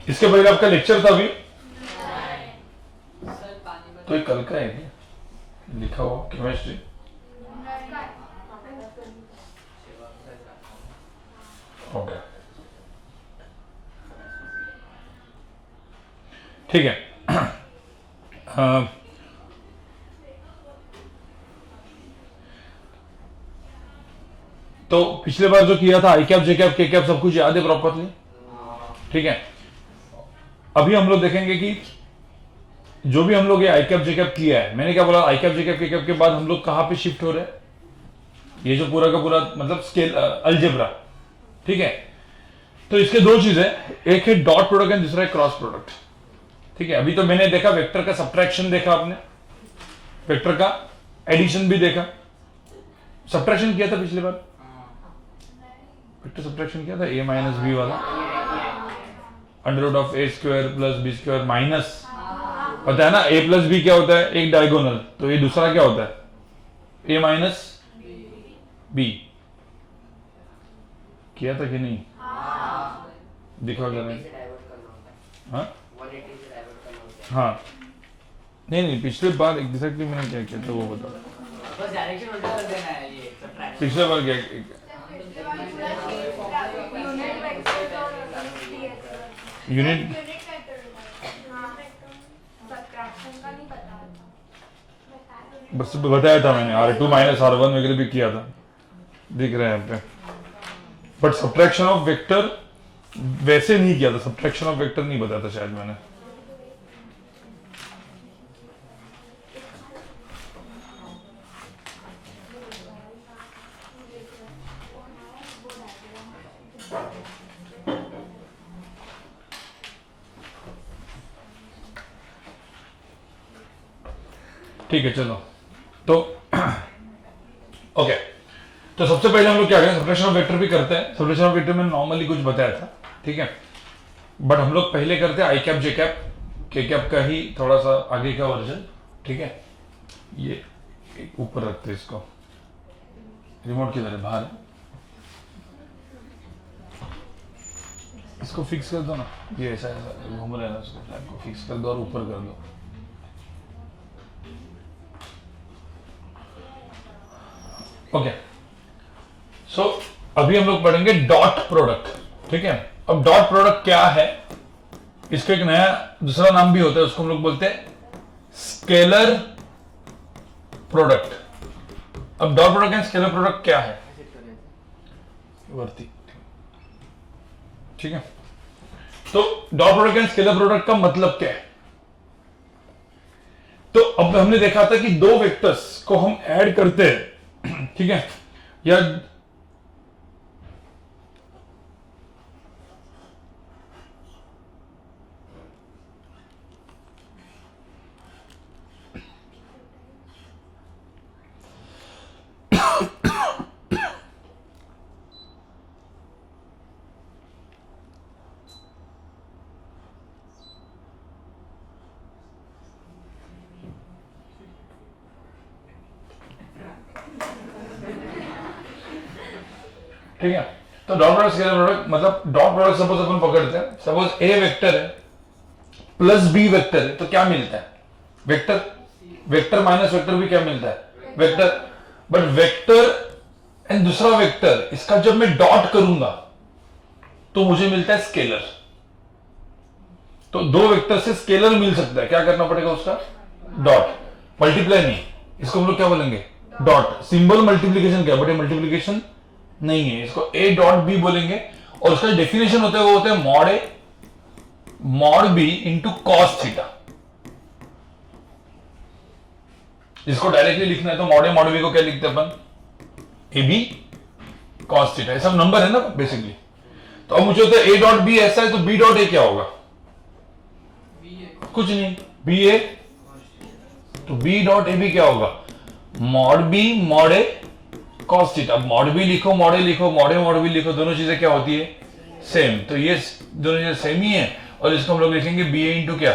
इसके पहले आपका लेक्चर था अभी? तो ये कल का है क्या लिखा हुआ केमिस्ट्री? ओके ठीक है। तो पिछले बार जो किया था आई cap J cap K cap सब कुछ याद है प्रॉपरली? ठीक है। अभी हम लोग देखेंगे कि जो भी हम लोग ये आई कैप जे कैप किया है, मैंने क्या बोला, आई cap J cap K cap के बाद हम लोग कहां पे शिफ्ट हो रहे हैं? ये जो पूरा का पूरा मतलब स्केल अलजेब्रा, ठीक है। तो इसके दो चीज है, एक है डॉट प्रोडक्ट एंड दूसरा है क्रॉस प्रोडक्ट, ठीक है। अभी तो मैंने देखा वेक्टर का सब्ट्रैक्शन देखा आपने, वेक्टर का एडिशन भी देखा, सब्ट्रैक्शन किया था पिछली बार, वेक्टर सब्ट्रैक्शन किया था ए माइनस बी वाला, under root of A square plus B square minus, पता है ना ए प्लस बी क्या होता है, एक डायगोनल, तो ये दूसरा क्या होता है ए माइनस बी। किया था कि नहीं? दिखा कर हाँ हाँ नहीं पिछले बार एग्जैक्टली मैंने क्या किया था वो बताओ। बस डायरेक्शन उल्टा कर देना है, ये सब्ट्रैक्शन। पिछले बार क्या यूनिट बस बताया था मैंने, R2 माइनस R1 वगैरह भी किया था, दिख रहा है यहाँ पे। बट सब्ट्रैक्शन ऑफ वेक्टर वैसे नहीं किया था, सब्ट्रैक्शन ऑफ वेक्टर नहीं बताया था शायद मैंने। ठीक है चलो, तो ओके। तो सबसे पहले हम लोग क्या करें, सब्ट्रैक्शन ऑफ वेक्टर भी करते हैं। सब्ट्रैक्शन ऑफ वेक्टर में नॉर्मली कुछ बताया था, ठीक है। बट हम लोग पहले करते हैं आई cap J cap K cap का ही थोड़ा सा आगे का वर्जन, ठीक है। ये ऊपर रखते हैं इसको, रिमोट किधर है, बाहर है, इसको फिक्स कर दो ना, ये ऐसा ऐसा घूम रहा है ना, उसको फ्लैग को फिक्स कर दो और ऊपर कर दो। ओके सो अभी हम लोग पढ़ेंगे डॉट प्रोडक्ट, ठीक है। अब डॉट प्रोडक्ट क्या है, इसका एक नया दूसरा नाम भी होता है, उसको हम लोग बोलते हैं स्केलर प्रोडक्ट। अब dot product and scalar product क्या है वर्ती, ठीक है। तो dot product and scalar product का मतलब क्या है? तो अब हमने देखा था कि दो वेक्टर्स को हम ऐड करते हैं, ठीक है, या ठीक है। तो डॉट प्रोडक्ट स्केलर प्रोडक्ट मतलब डॉट प्रोडक्ट सपोज अपन पकड़ते हैं, सपोज ए वेक्टर है प्लस बी वेक्टर है, तो क्या मिलता है? वेक्टर। वेक्टर माइनस वेक्टर भी क्या मिलता है? वेक्टर। बट वेक्टर एंड दूसरा वेक्टर, इसका जब मैं डॉट करूंगा तो मुझे मिलता है स्केलर। तो दो वेक्टर से स्केलर मिल सकता है, क्या करना पड़ेगा उसका? डॉट। मल्टीप्लाई नहीं, इसको हम लोग क्या बोलेंगे? डॉट। सिंबल मल्टीप्लीकेशन क्या, बट ये मल्टीप्लीकेशन नहीं है, इसको ए डॉट बी बोलेंगे। और उसका डेफिनेशन होता है वो होता है mod A mod B into cos theta. इसको डायरेक्टली लिखना है तो मॉड ए मॉड बी को क्या लिखते हैं अपन? A B cos theta. ये सब नंबर है ना बेसिकली। तो अब मुझे होता है ए डॉट बी ऐसा है, तो बी डॉट ए क्या होगा? कुछ नहीं, बी ए, तो बी डॉट ए बी क्या होगा? मॉड बी मॉड ए कॉस थीटा। अब मॉड बी लिखो मॉड ए लिखो, मॉड ए मॉड बी लिखो, दोनों चीजें क्या होती है? सेम। तो ये दोनों चीजें सेम ही है, और इसको हम लोग लिखेंगे बी ए इंटू क्या?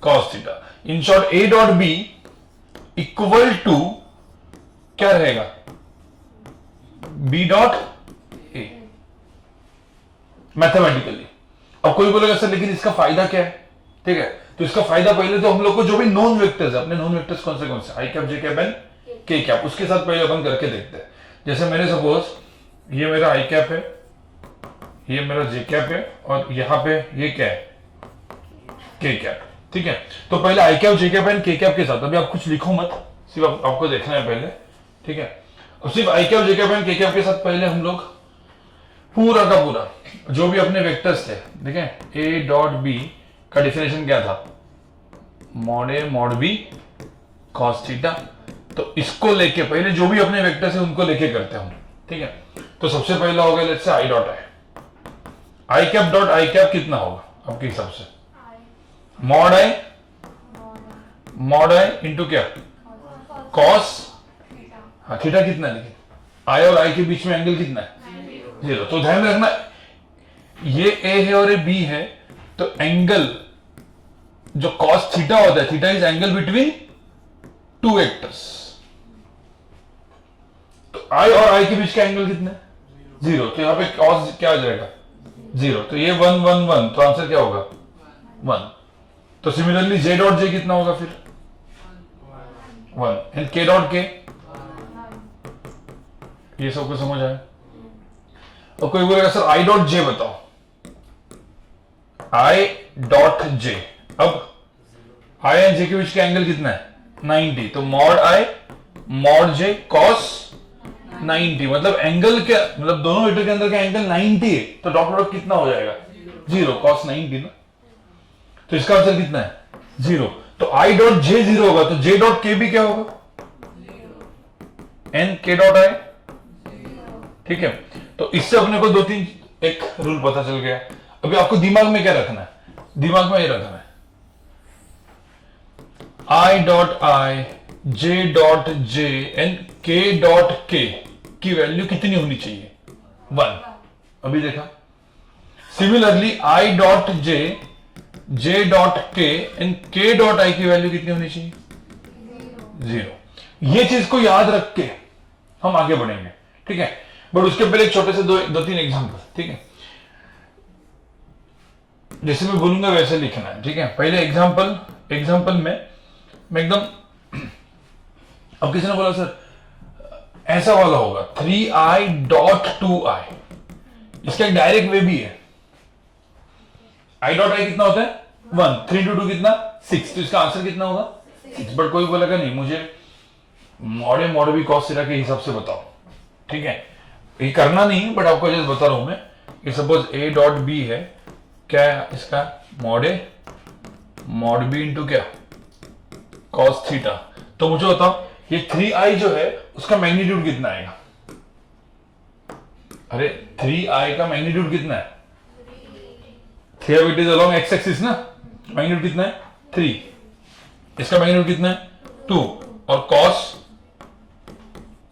Cos theta. In short A dot B equal to क्या रहेगा? B dot A mathematically. अब कोई बोलेगा सर लेकिन इसका फायदा क्या है, ठीक है, तो इसका फायदा पहले तो हम लोग को जो भी नॉन वेक्टर्स है, अपने नॉन वेक्टर्स कौन से आई कैप जे कैप एंड के कैप, उसके साथ पहले अपन करके देखते हैं। जैसे मैंने सपोज ये मेरा आई कैप है, ये मेरा जे कैप है, और यहाँ पे ये क्या है, के कैप, ठीक है। तो पहले आई कैप जे कैप एंड के कैप के साथ, अभी आप कुछ लिखो मत, सिर्फ आपको देखना है पहले, ठीक है। और सिर्फ आई कैप जे कैप एंड के कैप के साथ पहले हम लोग पूरा का पूरा जो भी अपने वेक्टर्स थे, देखें ए डॉट बी का डिफिनेशन क्या था, mod A mod B cos theta. तो इसको लेके पहले जो भी अपने वेक्टर्स है उनको लेके करते हैं हम, ठीक है। तो सबसे पहला होगा let's say I dot I cap dot I cap कितना होगा आपके हिसाब से, मॉड आई इंटू क्या, कॉस, हाँ थीटा कितना है, लेकिन आई और आई के बीच में एंगल कितना है, 0। तो ध्यान रखना ये ए है और ये बी है, तो एंगल जो कॉस थीटा होता है, theta is angle between two vectors. तो आई और आई के बीच का एंगल कितना है, 0। तो यहां पे कॉस क्या आ जाएगा, 0। तो ये 1 1 1, तो आंसर क्या होगा 1। तो सिमिलरली जे डॉट जे कितना होगा फिर 1, एंड के डॉट के, ये सबको समझ आया। और कोई बोलेगा सर आई डॉट जे बताओ, आई डॉट जे, अब आई एंड जे के बीच का एंगल कितना है 90, तो mod I mod J cos 90, मतलब एंगल क्या, मतलब दोनों वेक्टर के अंदर का एंगल 90 है, तो डॉट प्रोडक्ट कितना हो जाएगा 0, कॉस 90 ना। तो इसका आंसर कितना है 0। तो आई डॉट जे 0 होगा, तो जे डॉट के भी क्या होगा, एन के डॉट आई, ठीक है। तो इससे अपने को 2-3 एक रूल पता चल गया। अभी आपको दिमाग में क्या रखना है, दिमाग में ये रखना है I dot I J dot J and के डॉट के की वैल्यू कितनी होनी चाहिए 1। अभी देखा, similarly I dot J J dot के एंड के डॉट आई की वैल्यू कितनी होनी चाहिए 0। ये चीज को याद रख के हम आगे बढ़ेंगे, ठीक है। बट उसके पहले एक छोटे से 2-3 एग्जांपल, ठीक है, जैसे मैं बोलूंगा वैसे लिखना है, ठीक है। पहले एग्जांपल में मैं एकदम, अब किसी ने बोला सर ऐसा वाला होगा 3i डॉट 2i, इसका एक डायरेक्ट वे भी है, i डॉट i कितना होता है 1, 3 into 2 कितना 6, तो इसका आंसर कितना होगा 6। बट कोई बोलेगा नहीं मुझे मॉड बी कॉस थीटा के हिसाब से बताओ, ठीक है। ये करना नहीं, बट आपको जैसे बता रहा हूं मैं, ये सपोज a डॉट बी है, क्या है इसका mod A mod B into क्या कॉस थीटा। तो मुझे बताओ ये 3i जो है उसका मैग्नीट्यूड कितना आएगा, अरे 3i का मैग्नीट्यूड कितना है, 3 it is along x axis ना, मैग्नीट्यूड कितना है 3, इसका मैग्नीट्यूड कितना है 2, और कॉस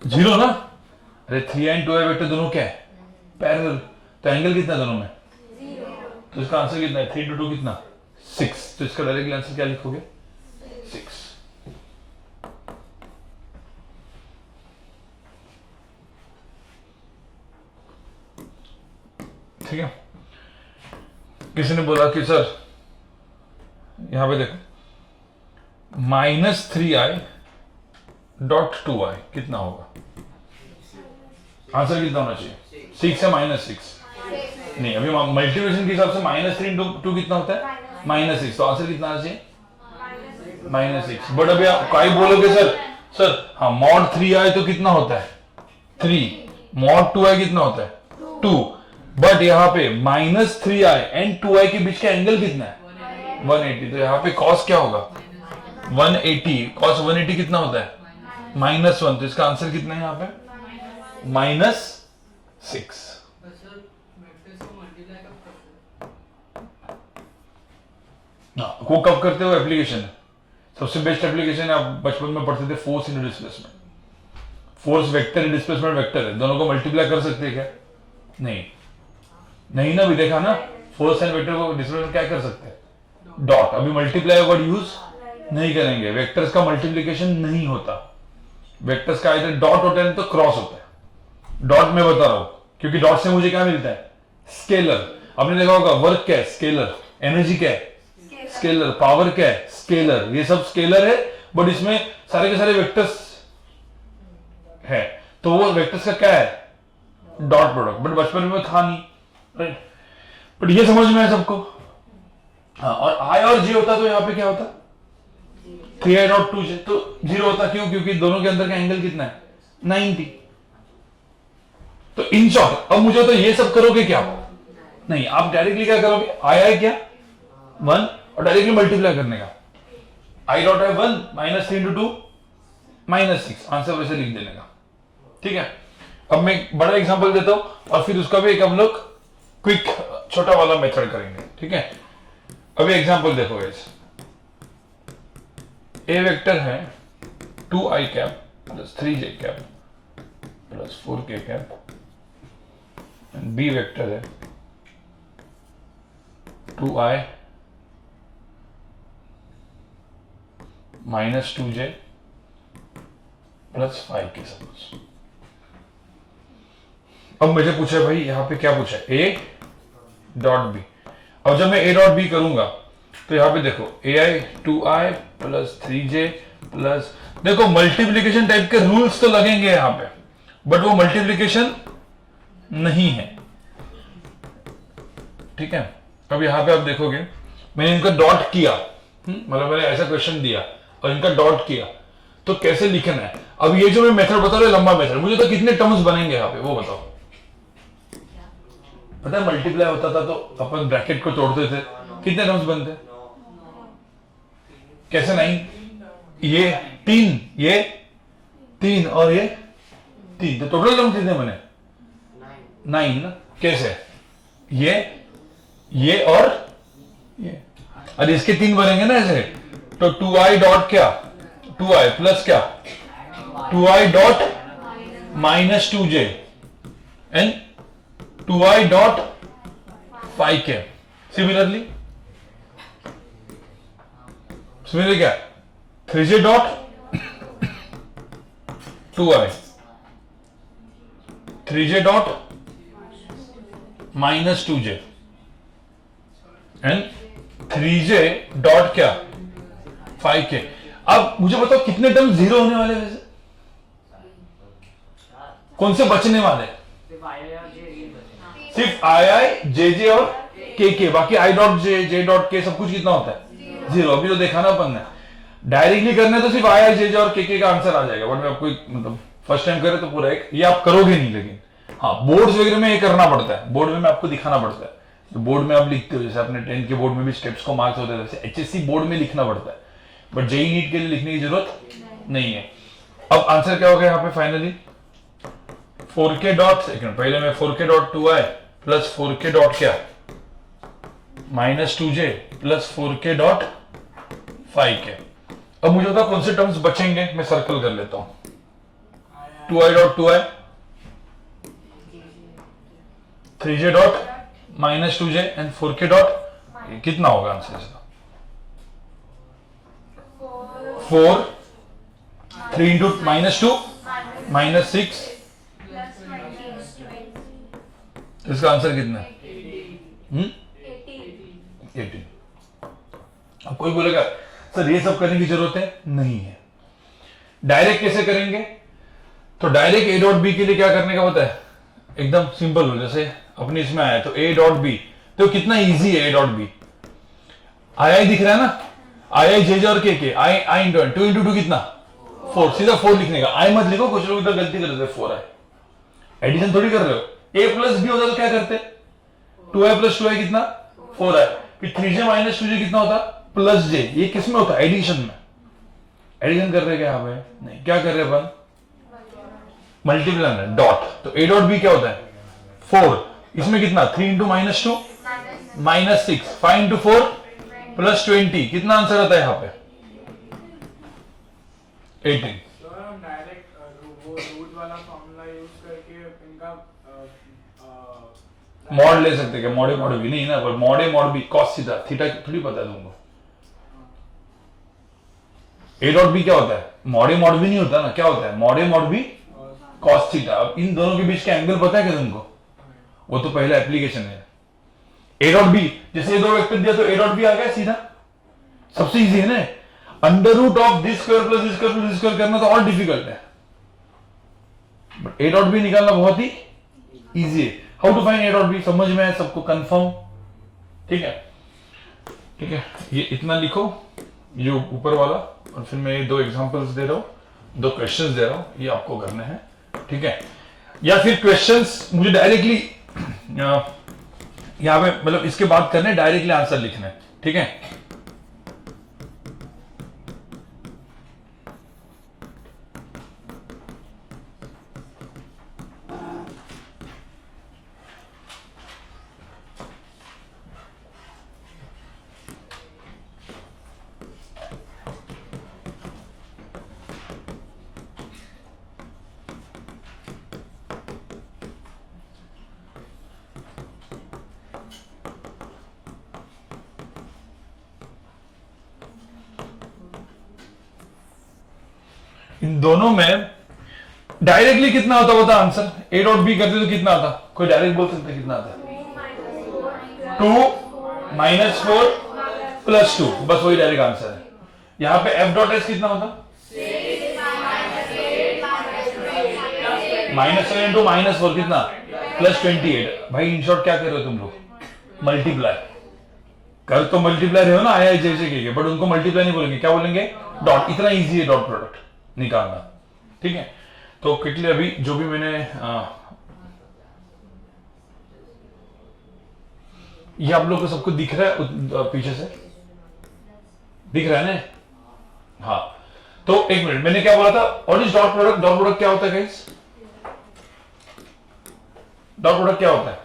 0 ना, अरे 3i एंड 2i वेक्टर दोनों क्या है पैरेलल, तो एंगल कितना दोनों में 0। तो इसका आंसर कितना है 3 into 2 कितना 6, तो इसका डायरेक्टली आंसर क्या लिखोगे 6। ठीक है। किसी ने बोला कि सर यहां पे देखो -3i डॉट 2i कितना होगा, आंसर कितना होना चाहिए 6 या -6, नहीं अभी मल्टीप्लिकेशन के हिसाब से -3 into 2 कितना होता है -6, तो आंसर कितना आना चाहिए -6। बट अभी आप कई बोलोगे सर हाँ मॉड 3i तो कितना होता है 3, मॉड 2i कितना होता है 2, बट यहाँ पे -3i एंड 2i के बीच का एंगल कितना है 180, तो यहाँ पे कॉस क्या होगा 180, कॉस 180 कितना होता है -1, तो इसका आंसर कितना है यहाँ पे -6। वो कब करते हो एप्लीकेशन, सबसे बेस्ट एप्लीकेशन है, आप बचपन में पढ़ते थे force in displacement, force vector displacement vector है, दोनों को मल्टीप्लाई कर सकते हैं क्या, नहीं ना, भी देखा ना, फोर्स एंड वेक्टर को डिस्प्लेसमेंट क्या कर सकते हैं डॉट। अभी मल्टीप्लाई वर्ड यूज नहीं करेंगे, वेक्टर्स का मल्टीप्लीकेशन नहीं होता, वेक्टर्स का इधर डॉट होता है तो क्रॉस होता है, डॉट में बता रहा हूं क्योंकि डॉट से मुझे क्या मिलता है स्केलर, आपने देखा होगा वर्क क्या है, स्केलर, एनर्जी क्या है, स्केलर, पावर क्या है, स्केलर, ये सब स्केलर है, बट इसमें सारे के सारे वेक्टर्स है, तो वो वेक्टर्स का क्या है, डॉट प्रोडक्ट, बट बचपन में था नहीं, राइट। बट ये समझ में है सबको। हाँ, और आई और जे होता तो यहाँ पे क्या होता, 3i डॉट 2j, तो 0 होता, क्यों, क्योंकि दोनों के अंदर का एंगल कितना है, 90। तो इन शॉर्ट अब मुझे तो ये सब करोगे क्या, नहीं, आप डायरेक्टली क्या करोगे, आई क्या 1 और डायरेक्टली मल्टीप्लाई करने का, आई डॉट है 1 माइनस 3 इंटू 2 माइनस 6, आंसर वैसे लिख देने का, ठीक है। अब मैं एक बड़ा एग्जांपल देता हूं और फिर उसका भी एक हम लोग क्विक छोटा वाला मेथड करेंगे, ठीक है। अभी एग्जांपल देखो गाइस, ए वेक्टर है 2i cap plus 3j cap plus 4k cap, and B vector है 2i minus 2j plus 5k suppose. अब मुझे पूछे भाई यहां पे क्या पूछा, a डॉट बी। अब जब मैं a डॉट बी करूंगा तो यहां पे देखो ai 2i plus 3j plus, देखो मल्टीप्लीकेशन टाइप के रूल्स तो लगेंगे यहां पे, बट वो मल्टीप्लीकेशन नहीं है, ठीक है। अब यहां पे आप देखोगे मैंने इनका डॉट किया, मतलब मैंने ऐसा क्वेश्चन दिया और इनका डॉट किया, तो कैसे लिखना है। अब ये जो मैं मेथड बता रहा हूं लंबा मेथड, मुझे तो कितने टर्म्स बनेंगे यहाँ पे वो बताओ। पता है मल्टीप्लाई होता था तो अपन ब्रैकेट को तोड़ते थे, कितने टर्म्स बनते, कैसे, नहीं, ये 3, ये 3 और ये 3, तो टोटल टर्म्स कितने बने, 9 ना, कैसे, ये और ये, और इसके 3 बनेंगे ना ऐसे, तो 2i डॉट क्या, 2i प्लस क्या, 2i dot minus 2j and 2i dot 5k। Similarly क्या, 3j dot 2i, 3j dot minus 2j and 3j dot क्या 5k। अब मुझे बताओ कितने टर्म जीरो होने वाले वैसे, कौन से बचने वाले, सिर्फ आई जे जे और के, बाकी आई डॉट जे डॉट के सब कुछ कितना होता है, 0। अभी तो देखा ना अपन ने, डायरेक्टली करना है तो सिर्फ आई जे जे और के का आंसर आ जाएगा, बट मैं आपको मतलब फर्स्ट टाइम करे तो पूरा एक ये आप करोगे नहीं, लेकिन हाँ बोर्ड्स वगैरह में ये करना पड़ता है, बोर्ड में मैं आपको दिखाना पड़ता है, तो बोर्ड में आप लिखते हो जैसे अपने 10th के बोर्ड में भी स्टेप्स को मार्क्स होते हैं, वैसे HSC बोर्ड में लिखना पड़ता है, बट जेई नीट के लिए लिखने की जरूरत नहीं है। अब आंसर क्या हो गया यहाँ पे फाइनली, 4k डॉट, सेकंड पहले मैं 4k dot 2i plus 4k dot क्या minus 2j plus 4k dot 5k। अब मुझे बता कौन से टर्म्स बचेंगे, मैं सर्कल कर लेता हूं, 2i dot 2i, 3j dot minus 2j and 4k dot, कितना होगा आंसर इसका, 4, 3 इंटू माइनस 2 माइनस 6, इसका आंसर कितना है, 18। अब कोई बोलेगा सर ये सब करने की जरूरत है, नहीं है। डायरेक्ट कैसे करेंगे, तो डायरेक्ट ए डॉट बी के लिए क्या करने का होता है, एकदम सिंपल हो, जैसे अपने इसमें आया तो ए डॉट बी, तो कितना इजी है ए डॉट बी, आई दिख रहा है ना, आई जे जे और के आई आई इंटू 2 इंटू 2 कितना 4, सीधा 4 लिखने का, आई मत लिखो, कुछ लोग इधर गलती कर रहे थे, 4 है, एडिशन थोड़ी कर रहे हो, ए प्लस बी होता तो क्या करते, 2i प्लस 2i कितना 4i, फिर 3j माइनस 2j कितना होता प्लस j, ये किस में होता है, एडिशन में, एडिशन कर रहे क्या यहाँ पे, नहीं, क्या कर रहे अपन, मल्टीप्लाई में डॉट, तो a डॉट b क्या होता है 4, इसमें कितना 3 into minus 2 minus 6, 5 into 4 plus 20, कितना आंसर आता है यहाँ पे 18। मॉड ले सकते क्या, मॉडे मॉड भी नहीं ना, पर मॉडे मॉड भी कॉस थीटा, थीटा थोड़ी पता है तुमको, ए डॉट बी क्या होता है, मॉडे मॉड भी नहीं होता ना, क्या होता है मॉडे मॉड भी कॉस थीटा। अब इन दोनों के बीच का एंगल पता है क्या तुमको, वो तो पहला एप्लीकेशन है, ए डॉट बी, जैसे ये दो वेक्टर दिया तो ए डॉट बी आ गया सीधा, सबसे इजी है ना। Under root of this square plus this square plus this square करना तो और डिफिकल्ट है, बट ए डॉट बी निकालना बहुत ही इजी है। How to find A dot B, समझ में है सबको, कंफर्म? ठीक है, ठीक है, ये इतना लिखो ये ऊपर वाला, और फिर मैं ये दो एग्जांपल्स दे रहा हूं, दो क्वेश्चंस दे रहा हूं, ये आपको करने हैं, ठीक है। या फिर क्वेश्चंस मुझे डायरेक्टली यहां पे मतलब इसके बाद करने, डायरेक्टली आंसर लिखना है, ठीक है। इन दोनों में डायरेक्टली कितना होता होता आंसर, ए डॉट बी करते तो कितना आता, कोई डायरेक्ट बोल सकता है कितना आता? 2 माइनस 4 प्लस 2, बस वही डायरेक्ट आंसर है। यहां पे एफ डॉट एस कितना होता? -7 इंटू -4 कितना? +28। भाई इन शॉर्ट क्या कर रहे हो तुम लोग? मल्टीप्लाई कर, तो मल्टीप्लाई रहे हो ना, आया जैसे के, बट उनको मल्टीप्लाई नहीं बोलेंगे, क्या बोलेंगे? डॉट। इतना इजी है डॉट प्रोडक्ट निकालना, ठीक है। तो क्विकली अभी जो भी मैंने ये आप लोग को सबको दिख रहा है पीछे से, दिख रहा है ना? हाँ, तो एक मिनट, मैंने क्या बोला था, what is dot product? Dot product क्या होता है गाइस? डॉट प्रोडक्ट क्या होता है?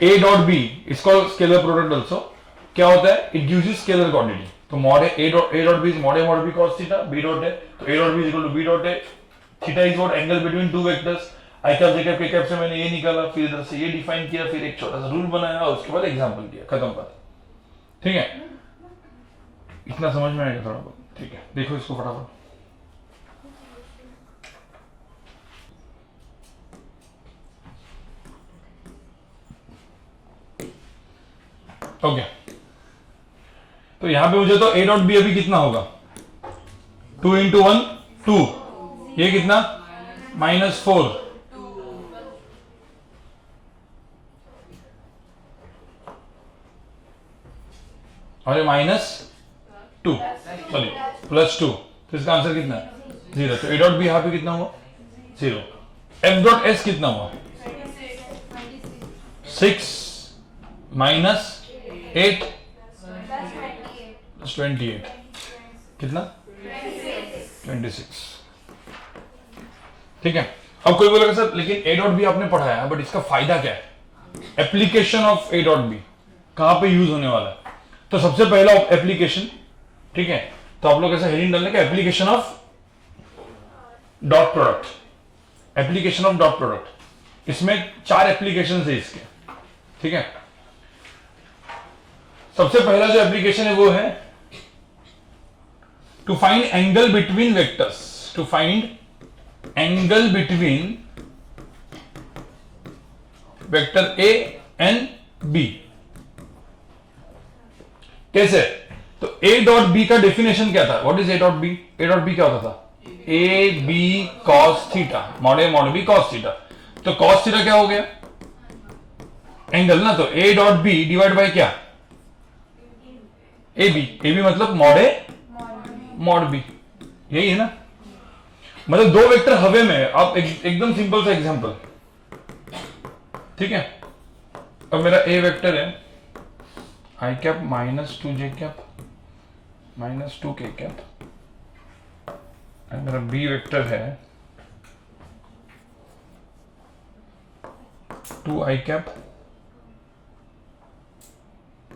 A dot B is called scalar product also. क्या होता है? It gives you scalar quantity. तो mod A dot B is mod B cos theta, B dot है तो A dot B is equal to B dot है। Theta is what? Angle between two vectors. I cap J cap K cap से मैंने ये निकाला, फिर इधर से ये डिफाइन किया, फिर एक छोटा सा रूल बनाया और उसके बाद एग्जांपल किया, खत्म बात, ठीक है। इतना समझ में आएगा थोड़ा बहुत, ठीक है। देखो इसको फटाफट, ओके। तो यहां पे मुझे तो ए डॉट बी अभी कितना होगा? 2 इंटू 1 2, ये कितना? -4, और ये -2, सॉरी +2, तो इसका आंसर कितना है? 0। तो ए डॉट बी यहां पे कितना हुआ? 0। एफ डॉट एस कितना हुआ? 6 -8 +28 कितना? 26, ठीक है। अब कोई बोलेगा सर लेकिन ए डॉट बी आपने पढ़ाया है, बट इसका फायदा क्या है? Application of A dot B कहां पे यूज होने वाला है? तो सबसे पहला एप्लीकेशन, ठीक है, तो आप लोग ऐसा हेडिंग डालने का, application of dot product, application of dot product. इसमें 4 एप्लीकेशन है इसके, ठीक है। सबसे पहला जो एप्लीकेशन है वो है to find angle between vectors, to find angle between vector A and B. कैसे? तो ए डॉट बी का डेफिनेशन क्या था? What is A dot B? A dot B क्या होता था? A B cos theta, mod A mod B cos theta. तो cos theta क्या हो गया? एंगल ना, तो A dot B divide by क्या? ए बी मतलब मॉड ए मॉड बी, यही है ना। मतलब दो वेक्टर हवे में, आप एकदम सिंपल सा एग्जांपल, ठीक है। अब मेरा ए वेक्टर है आई कैप -2 जे कैप -2 के कैप, मेरा बी वेक्टर है 2 आई कैप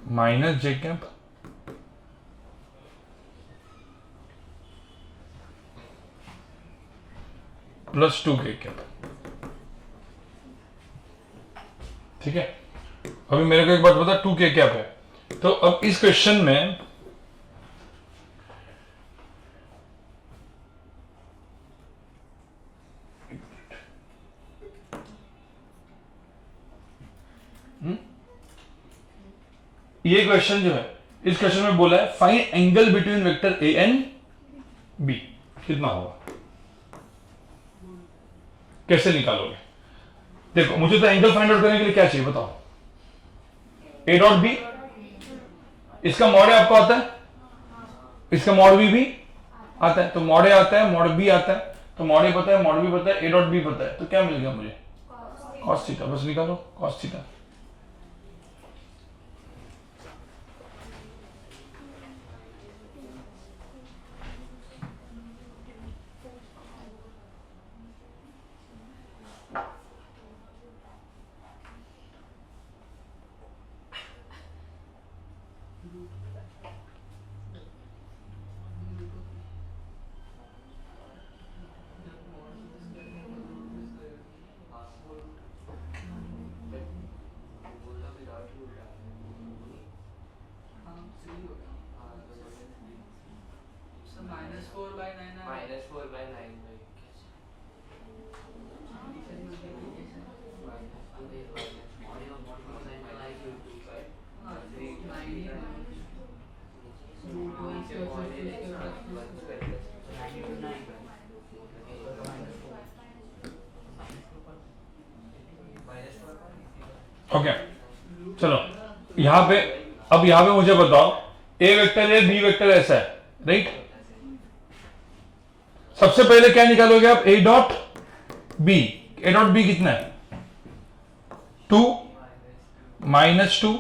-जे कैप +2 के कैप, ठीक है। अभी मेरे को एक बात बता, 2 के कैप है, तो अब इस क्वेश्चन में ये क्वेश्चन जो है, इस क्वेश्चन में बोला है find angle between vector A and B, कितना होगा, कैसे निकालोगे? देखो मुझे तो एंगल फाइंड आउट करने के लिए क्या चाहिए बताओ? ए डॉट बी, इसका मॉड ए आपको आता है, इसका मॉड बी भी आता है, तो मॉड ए आता है, मॉड बी आता है, तो मॉड ए पता है, मॉड बी पता है, ए डॉट बी पता है, तो क्या मिल गया मुझे? Cos theta. बस निकालो कॉस थीटा। ओके चलो यहां पे, अब यहां पे मुझे बताओ ए वेक्टर है, बी वेक्टर ऐसा है, राइट? सबसे पहले क्या निकालोगे आप? A dot B. A dot B कितना है? 2 -2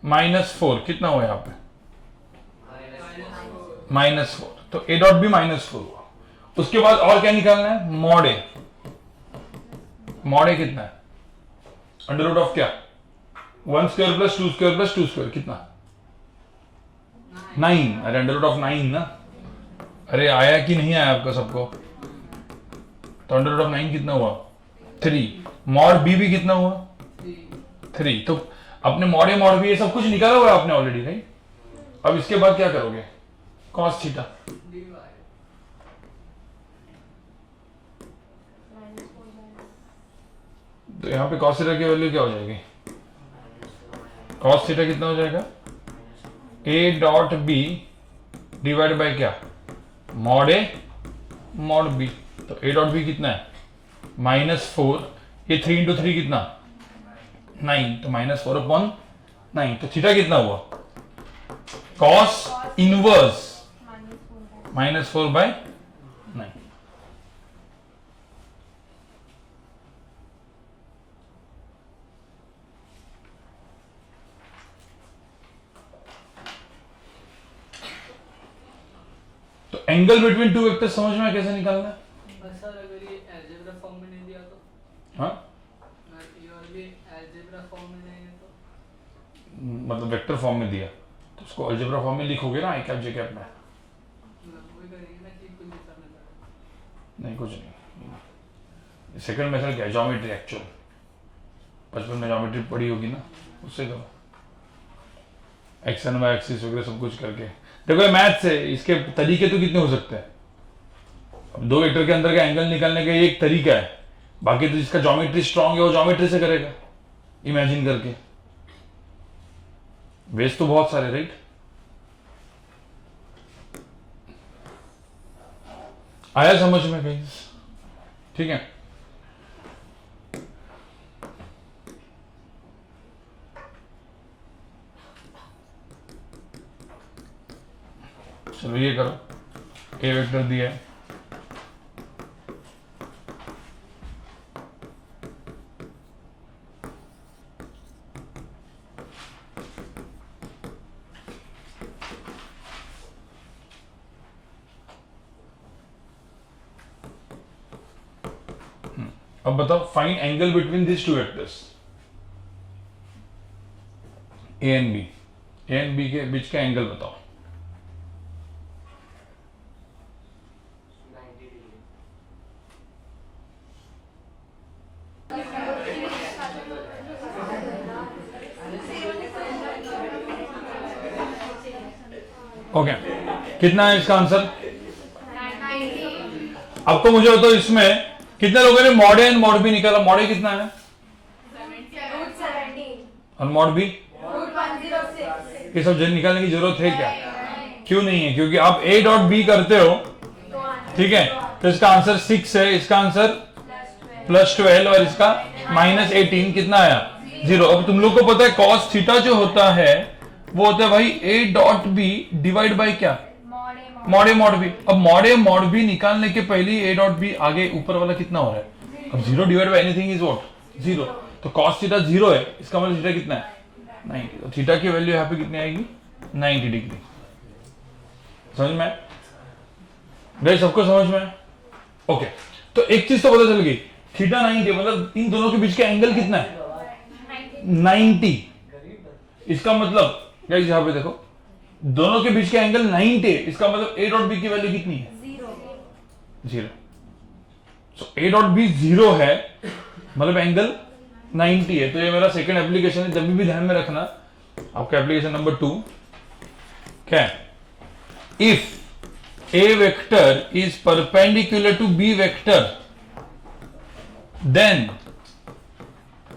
-4, कितना हुआ यहां पे? -4। तो ए डॉट बी -4 हुआ। उसके बाद और क्या निकालना है? Mod A. मॉड ए कितना है? अंडर रूट ऑफ क्या? 1 square plus 2 square plus 2 square, कितना? 9। अरे अंडर रूट ऑफ 9 ना। अरे आया कि नहीं आया आपका सबको? तो अंडर रूट ऑफ 9 कितना हुआ? 3। मॉड बी भी कितना हुआ? 3। तो अपने मॉड ए मॉड बी ये सब कुछ निकाला हुआ है आपने ऑलरेडी, राइट? अब इसके बाद क्या करोगे? Cos theta. तो यहां पे कॉस थीटा की वैल्यू क्या हो जाएगी? कॉस थीटा कितना हो जाएगा? A dot B divide by क्या? Mod A mod B. तो ए डॉट बी कितना है? -4। ये 3 × 3 कितना? 9। तो -4/9। तो थीटा कितना हुआ? Cos inverse -4/9। तो एंगल बिटवीन टू वेक्टर समझ में कैसे निकालना है? सर अगर ये अलजेब्रा फॉर्म में नहीं दिया तो? हाँ ये अलजेब्रा फॉर्म में नहीं है तो? मतलब वेक्टर फॉर्म में दिया तो उसको अलजेब्रा फॉर्म में लिखोगे ना, आई कैप जे कैप में। वही करेंगे ना कि कुछ दिशा में करें। नहीं कुछ नहीं। सेकंड मेथड क्या है? Geometry actual. बचपन में ज्योमेट्री पढ़ी होगी ना, उससे करो। एक्स एंड वाई एक्सिस वगैरह सब कुछ करके। देखो मैथ से इसके तरीके तो कितने हो सकते हैं? अब दो वेक्टर के अंदर का एंगल निकालने का एक तरीका है, बाकी तो जिसका ज्योमेट्री स्ट्रांग है वो ज्योमेट्री से करेगा, इमेजिन करके। वेज तो बहुत सारे, राइट? आया समझ में कहीं? ठीक है। चलो ये करो, ए वेक्टर दिया है, अब बताओ find angle between this two vectors A and B. A and B के बीच का एंगल बताओ। 90 डिग्री। ओके कितना है इसका आंसर? अब तो मुझे बताओ इसमें कितने लोगों ने mod A and mod B निकाला? मॉड ए कितना है और मॉड बी? √106 ये सब निकालने की जरूरत है क्या? क्यों नहीं है? क्योंकि आप a डॉट b करते हो, ठीक है, तो इसका आंसर 6 है, इसका आंसर +12 और इसका -18 कितना आया? 0। अब तुम लोग को पता है cos थीटा जो होता है वो होता है भाई a dot b divide by क्या? Mod a mod b। अब मॉड a मॉड b निकालने के पहले a डॉट b आगे ऊपर वाला कितना हो रहा है? अब 0 divide by anything is what? 0। तो cos थीटा 0 है, इसका मतलब थीटा कितना है? 90। तो थीटा की वैल्यू यहाँ पे कितनी आएगी? 90 डिग्री। समझ में? भाई सबको समझ में? ओके, तो एक चीज तो पता चल गई, थीटा 90 मतलब इन दोनों के बीच का एंगल कितना है? 90। इसका मतलब गाइस यहाँ पे देखो, दोनों के बीच का एंगल 90 है, इसका मतलब a डॉट बी की वैल्यू कितनी है? 0। सो a डॉट बी 0 है, मतलब एंगल 90 है। तो ये मेरा सेकंड एप्लीकेशन है, जब भी ध्यान में रखना। आपका एप्लीकेशन नंबर 2 क्या है? If a vector is perpendicular to b vector, then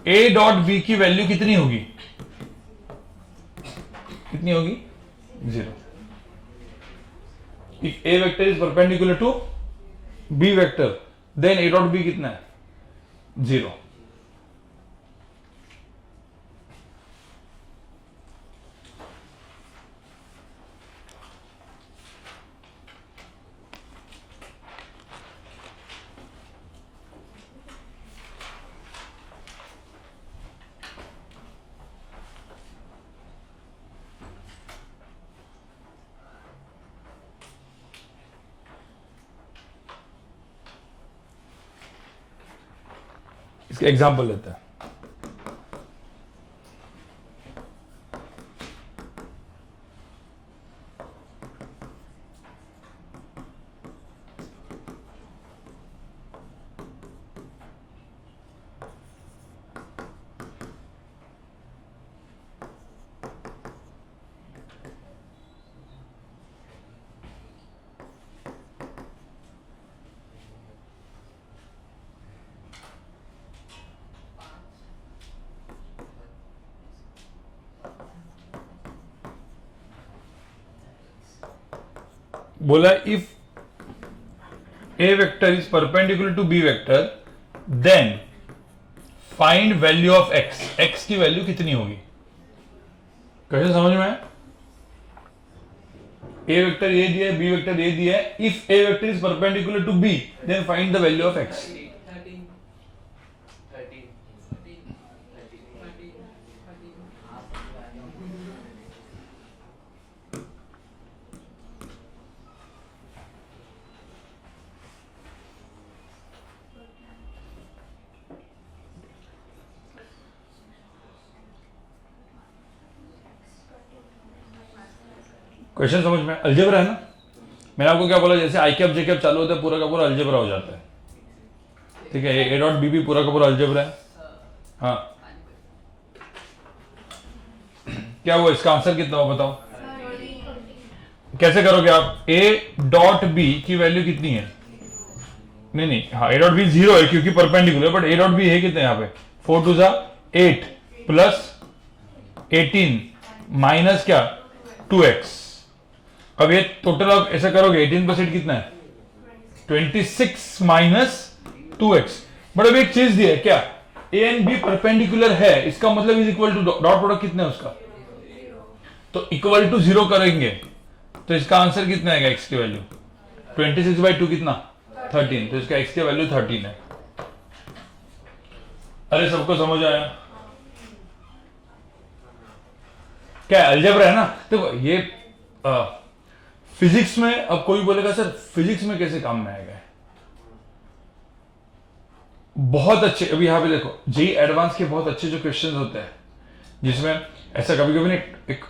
a dot b की वैल्यू कितनी होगी? कितनी होगी? 0। If a vector is perpendicular to b vector, then a dot b कितना है? 0। इसका एग्जाम्पल लेते हैं। बोला if a vector is perpendicular to b vector, then find value of x। x की वैल्यू कितनी होगी? कैसे समझ में? a वेक्टर a दिया है, b वेक्टर a दिया है। If a vector is perpendicular to b, then find the value of x। 13 question समझ में? अलजेब्रा है ना? मैंने आपको क्या बोला, जैसे आई कैप जे कैप चालू होता है, पूरा का पूरा अलजेब्रा हो जाता है। ठीक है, ए डॉट बी भी पूरा का पूरा अलजेब्रा है। हाँ, क्या हुआ? इसका आंसर कितना हो बताओ? कैसे करोगे आप? ए डॉट बी की वैल्यू कितनी है? नहीं, हाँ, ए डॉट बी 0 है क्योंकि perpendicular, but A dot B है कितने यहाँ पे? 4 2 8 प्लस 18 माइनस क्या? 2x। अब ये टोटल आप ऐसा करोगे, 18% कितना है? 26 माइनस 2x। बट अब एक चीज दी है क्या? ए एंड बी परपेंडिकुलर है, इसका मतलब is equal to dot product कितना है उसका? तो इक्वल टू 0 करेंगे तो इसका आंसर कितना आएगा? x की वैल्यू 26/2 कितना? 13। तो इसका x की वैल्यू 13 है। अरे सबको समझ आया? क्या अलजेब्रा है ना? देखो ये फिजिक्स में, अब कोई बोलेगा सर फिजिक्स में कैसे काम में आएगा? बहुत अच्छे, अभी यहां पे देखो जेई एडवांस के बहुत अच्छे जो क्वेश्चंस होते हैं, जिसमें ऐसा कभी कभी एक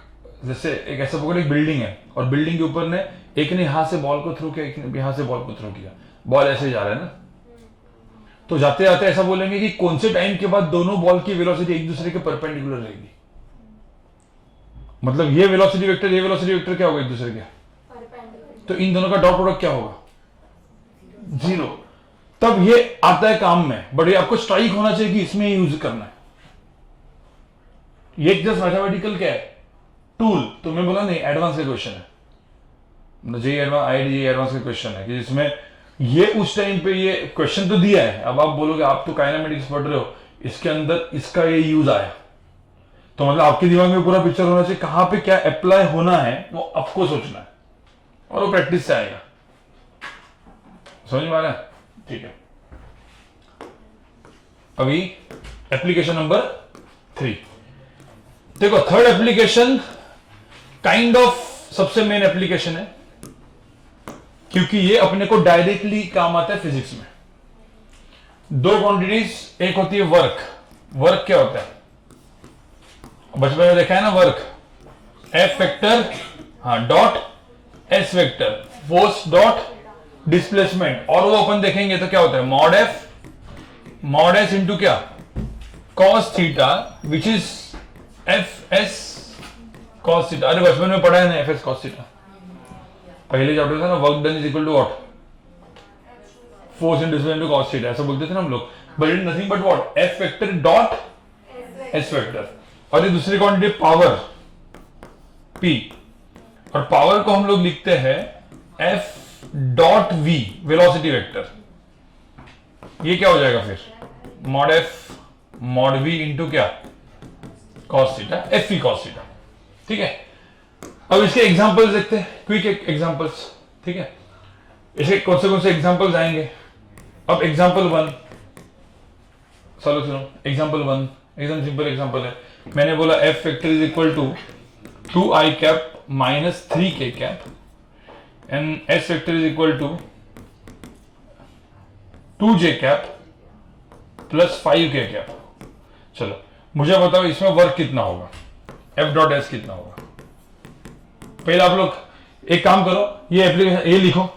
जैसे एक ऐसा पकड़, एक बिल्डिंग है और बिल्डिंग के ऊपर ने एक ने यहां से बॉल को थ्रो किया, एक ने यहां से बॉल को थ्रो किया, बॉल ऐसे जा रहा है ना, तो जाते जाते ऐसा बोलेंगे कि कौन से टाइम के बाद दोनों बॉल की वेलोसिटी एक दूसरे के परपेंडिकुलर रहेगी। मतलब ये वेलोसिटी वेक्टर, ये वेलोसिटी वेक्टर क्या होगा? एक दूसरे के। तो इन दोनों का डॉट प्रोडक्ट क्या होगा? 0। तब ये आता है काम में, बट ये आपको स्ट्राइक होना चाहिए कि इसमें यूज करना है। ये जस्ट मैथमेटिकल क्या है? टूल, तो मैं बोला नहीं एडवांस का क्वेश्चन है, जेई एडवांस आईआईटी एडवांस का क्वेश्चन है कि जिसमें ये उस टाइम पे ये क्वेश्चन तो दिया है, अब आप बोलोगे आप तो काइनेमेटिक्स पढ़ रहे हो, इसके अंदर इसका ये यूज आया, तो मतलब आपके दिमाग में पूरा पिक्चर होना चाहिए कहां पे क्या अप्लाई होना है, वो आपको सोचना है और वो प्रैक्टिस से आएगा। समझ में आ रहा है? ठीक है, अभी एप्लीकेशन नंबर 3 देखो। थर्ड एप्लीकेशन काइंड ऑफ सबसे मेन एप्लीकेशन है, क्योंकि ये अपने को डायरेक्टली काम आता है फिजिक्स में। दो क्वांटिटीज, एक होती है वर्क। वर्क क्या होता है? बचपन में देखा है ना work, F vector dot S vector, force dot displacement, और वो अपन देखेंगे तो क्या होता है mod F mod S into क्या cos theta which is F S cos theta. अरे बचपन में पढ़ा है ना एफ एस कॉस थीटा, पहले चैप्टर था ना, work done is equal to what force in displacement to cos theta, ऐसा बोलते थे ना हम लोग, but it nothing but what F vector dot S vector. और ये दूसरी क्वांटिटी पावर पी, और पावर को हम लोग लिखते हैं F dot V velocity vector. ये क्या हो जाएगा फिर mod F mod V into क्या cos theta F V cos theta. ठीक है, अब इसके एग्जांपल्स देखते हैं, क्विक एग्जांपल्स। ठीक है, इसके कौन से एग्जांपल्स आएंगे। अब एग्जांपल 1 सुनो, एग्जांपल 1 एकदम सिंपल एग्जांपल है। मैंने बोला F vector is equal to 2i cap minus 3k cap and S vector is equal to 2j cap plus 5k cap. चलो मुझे बताओ इसमें वर्क कितना होगा, एफ डॉट एस कितना होगा। पहले आप लोग एक काम करो, ये एप्लीकेशन ये लिखो,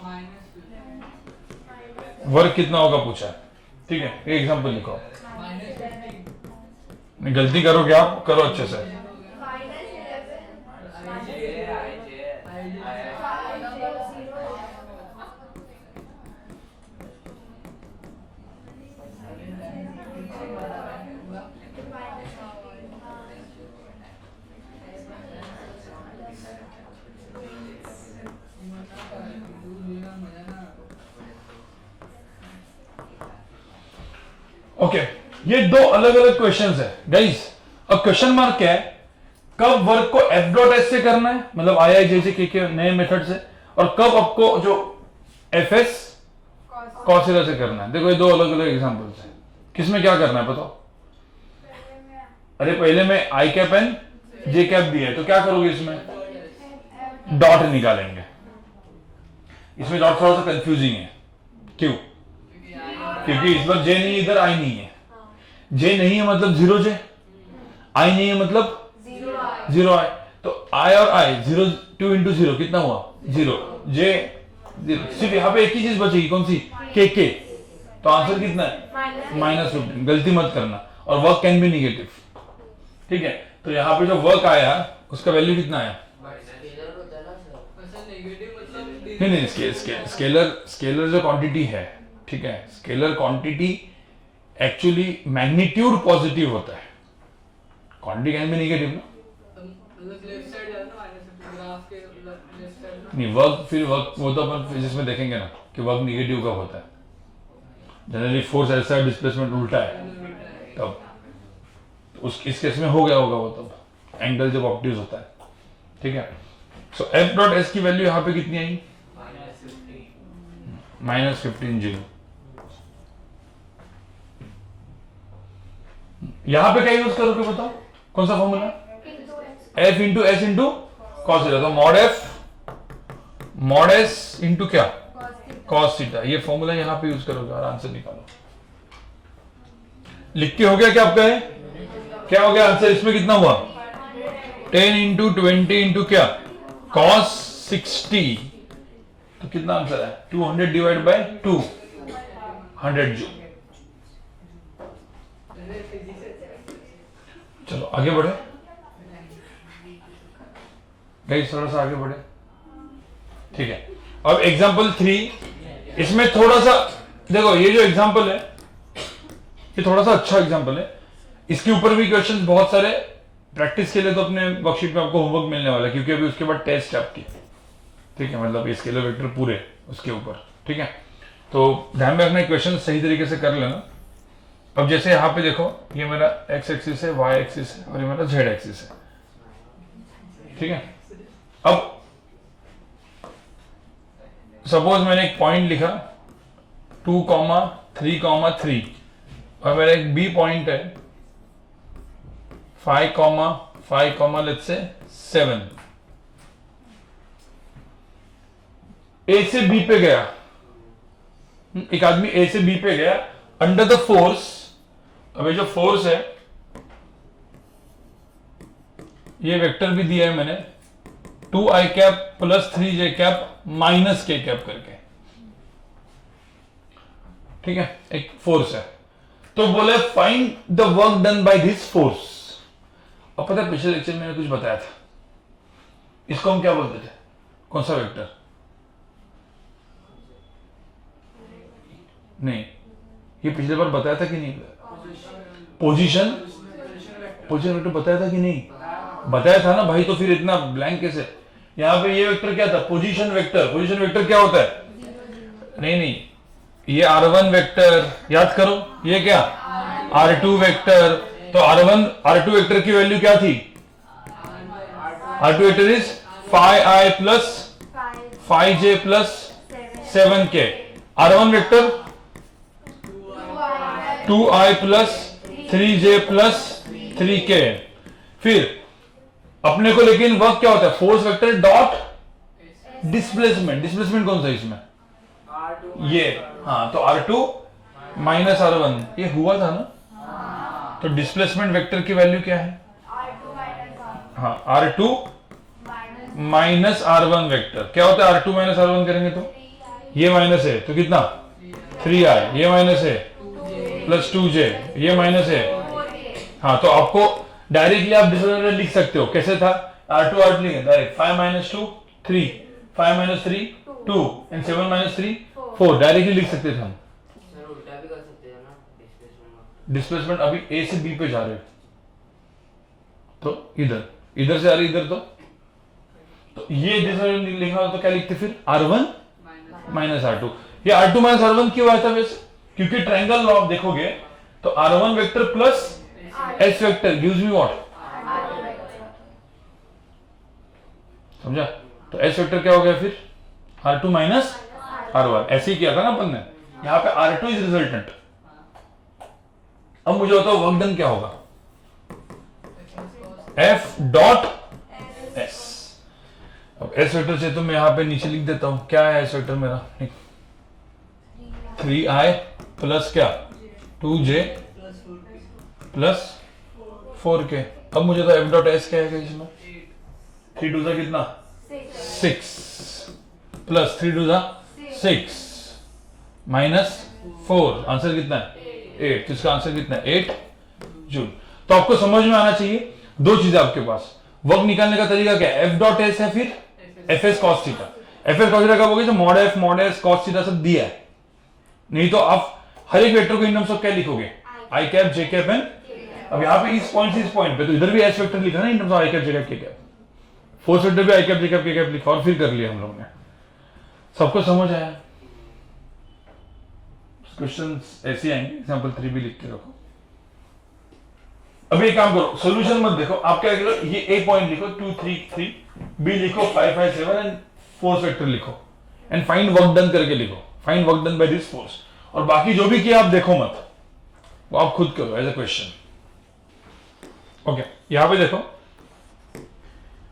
वर्क कितना होगा पूछा है। ठीक है, एक एग्जांपल लिखो, गलती करोगे आप, करो अच्छे से। ओके, ये दो अलग अलग क्वेश्चंस है गाइस। अब क्वेश्चन मार्क क्या है, कब वर्क को एफ डॉट एस से करना है, मतलब आई आई जे के नए मेथड से, और कब आपको जो एफ एस कॉस थीटा से करना है। देखो ये दो अलग अलग एग्जांपल्स है, किसमें क्या करना है बताओ। अरे पहले में आई कैप एन जे कैप दिया है, तो क्या करोगे इसमें डॉट निकालेंगे। इसमें डॉट थोड़ा सा कंफ्यूजिंग है, क्यों? क्योंकि इस बार जे नहीं, इधर आई नहीं है। जे नहीं है मतलब 0j, आई नहीं है मतलब 0i, तो आई और आई 0 2 इंटू 0 कितना हुआ 0, जे 0, सिर्फ यहाँ पे एक ही चीज बचेगी, कौन सी के, तो आंसर कितना है -15। गलती मत करना, और वर्क कैन बी निगेटिव। ठीक है, तो यहाँ पे जो वर्क आया उसका वैल्यू कितना आया, नहीं स्केलर जो क्वांटिटी है, ठीक है, scalar quantity actually magnitude positive होता है, क्वांटिटी कैन बी नेगेटिव ना। नहीं वर्क, फिर वर्क वो तो अपन फिजिक्स में देखेंगे ना कि वर्क नेगेटिव कब होता है। जनरली फोर्स ऐसा है, डिस्प्लेसमेंट उल्टा है, तब उस इस केस में हो गया होगा वो, तब एंगल जब ऑप्टिव होता है। ठीक है, सो एफ डॉट एस की वैल्यू यहाँ पे कितनी आई -15 जी। यहां पे क्या यूज करोगे बताओ, कौन सा formula, F into S into cos theta, तो मॉड एस इंटू क्या कॉस थीटा, ये फॉर्मूला यहां पे यूज करोगे और आंसर निकालो। लिख के हो गया क्या आपका है, क्या हो गया आंसर, इसमें कितना हुआ 10 इंटू 20 इंटू क्या कॉस 60, तो कितना आंसर है 200 डिवाइड बाय 200 जूल। चलो आगे बढ़े गाइस, थोड़ा सा आगे बढ़े। ठीक है, अब एग्जांपल 3, इसमें थोड़ा सा देखो, ये जो एग्जांपल है ये थोड़ा सा अच्छा एग्जांपल है, इसके ऊपर भी क्वेश्चंस बहुत सारे प्रैक्टिस के लिए तो अपने वर्कशीट में आपको होमवर्क मिलने वाला है, क्योंकि अभी उसके बाद टेस्ट है आपकी, ठीक है, मतलब ये स्केलर वेक्टर पूरे उसके ऊपर, ठीक है। तो ध्यान में रखना, क्वेश्चन सही तरीके से कर लेना। अब जैसे यहाँ पे देखो, ये मेरा एक्स एक्सिस है, वाई एक्सिस है और ये मेरा जेड एक्सिस है, ठीक है। अब सपोज मैंने एक पॉइंट लिखा 2,3,3 और मेरा एक बी पॉइंट है 5, लेट्स से 7। ए से बी पे गया, एक आदमी ए से बी पे गया अंडर द फोर्स। अब ये जो फोर्स है, ये वेक्टर भी दिया है मैंने 2i cap plus 3j cap minus k cap करके, ठीक है, एक फोर्स है। तो बोले find the work done by this force. अब पता है पिछले लेक्चर में मैंने कुछ बताया था, इसको हम क्या बोलते थे, कौन सा वेक्टर? नहीं, ये पिछले बार बताया था कि नहीं? पोजीशन वेक्टर बताया था कि नहीं? बताया था ना भाई, तो फिर इतना ब्लैंक कैसे? यहां पे ये वेक्टर क्या था? Position vector. पोजीशन वेक्टर क्या होता है? नहीं, ये R1 वेक्टर, याद करो, ये क्या R2 वेक्टर। तो R2 वेक्टर की वैल्यू क्या थी? R2 vector is 5i plus 5j plus 7k। R1 vector 2i plus 3j plus 3k। फिर अपने को लेकिन वर्क क्या होता है? Force vector dot displacement. Displacement कौन सा है इसमें? ये, हाँ, तो R2 माइनस R1 ये हुआ था ना। तो डिस्प्लेसमेंट वेक्टर की वैल्यू क्या है? हाँ, R2 माइनस R1 वेक्टर। क्या होता है R2 माइनस R1 करेंगे तो? ये माइनस है तो कितना? 3i, ये माइनस है प्लस 2j, ये माइनस है। हाँ, तो आपको डायरेक्टली आप डिस्प्लेसमेंट लिख सकते हो। कैसे था? R2 लिखेंगे direct, 5 minus 2 3, 5 minus 3 2 and 7 minus 3 4, directly लिख सकते थे हम। सर उल्टा भी कर सकते हैं ना डिस्प्लेसमेंट। डिस्प्लेसमेंट अभी ए से बी पे जा रहे हो, तो इधर से आ रही इधर, तो ये डिस्प्लेसमेंट लिखना हो तो क्या लिखते फिर? R1 minus R2। ये R2 माइनस R1 क्यों आया था वैसे? क्योंकि ट्रायंगल लॉ आप देखोगे तो R1 vector plus S vector gives me what? समझा? तो S वेक्टर क्या हो गया फिर? R2 minus R1। ऐसे ही किया था ना अपन ने। यहां पे R2 इज रिजल्टेंट। अब मुझे बताओ वर्क डन क्या होगा? F dot S। अब S वेक्टर से तो मैं यहां पे नीचे लिख देता हूं। क्या है S वेक्टर मेरा? 3i प्लस क्या? 2j plus 4k। अब मुझे तो F डॉट S क्या है इसमें? 3 2 सा कितना? 6 प्लस 3 2 सा 6 माइनस 4, आंसर कितना है? 8। तो इसका आंसर कितना है? 8 जूल। तो आपको समझ में आना चाहिए दो चीजें आपके पास। वर्क निकालने का तरीका क्या है? F डॉट S है, फिर Fs cos theta. Fs cos theta कब होगी? जो mod F mod S cos theta सब दिया है। नहीं तो आप हर एक वेक्टर को इन टर्म्स ऑफ क्या लिखोगे? I cap J cap and. अब यहाँ पे इस पॉइंट से इस पॉइंट पे, तो इधर भी S वेक्टर लिखा ना इन terms of I cap J cap K cap. Force vector भी I cap J cap K cap लिखा और फिर कर लिया हम लोग ने। सबको समझ आया? क्वेश्चंस ऐसे आएंगे, एग्जांपल 3 भी लिख के रखो। अभी एक काम करो, सॉल्यूशन मत देखो, आप क्या करो, ये ए पॉइंट लिखो 2 3 3, बी लिखो 5 5 7 एंड फोर्स वेक्टर लिखो एंड फाइंड वर्क डन करके लिखो, find work done by this force. और बाकी जो भी किया आप देखो मत, वो आप खुद करो एज अ क्वेश्चन। ओके, यहां पे देखो,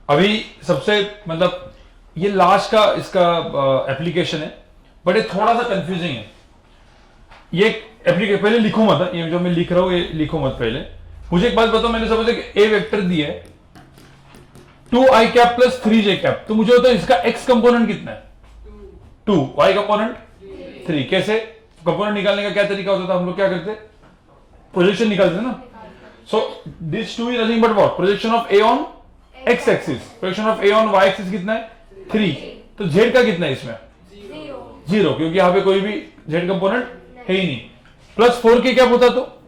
अभी सबसे मतलब ये लास्ट का इसका एप्लीकेशन है, बट ये थोड़ा सा कंफ्यूजिंग है। ये एप्लीकेशन पहले लिखो मत, ये जो मैं लिख रहा हूं ये लिखो मत पहले। मुझे एक बात बताओ, मैंने समझा कि ए वेक्टर दिया है 2i cap plus 3j cap, तो मुझे बताओ इसका x कंपोनेंट कितना है? 2, y कंपोनेंट 3। कैसे कंपोनेंट निकालने का क्या तरीका होता था? हम लोग क्या करते? प्रोजेक्शन निकालते ना। So this 2 is nothing but what? Projection of a on x axis. Projection of a on y axis कितना है? 3। तो z का कितना है इसमें? 0, क्योंकि यहां पे कोई भी z कंपोनेंट है ही नहीं। प्लस 4k क्या होता तो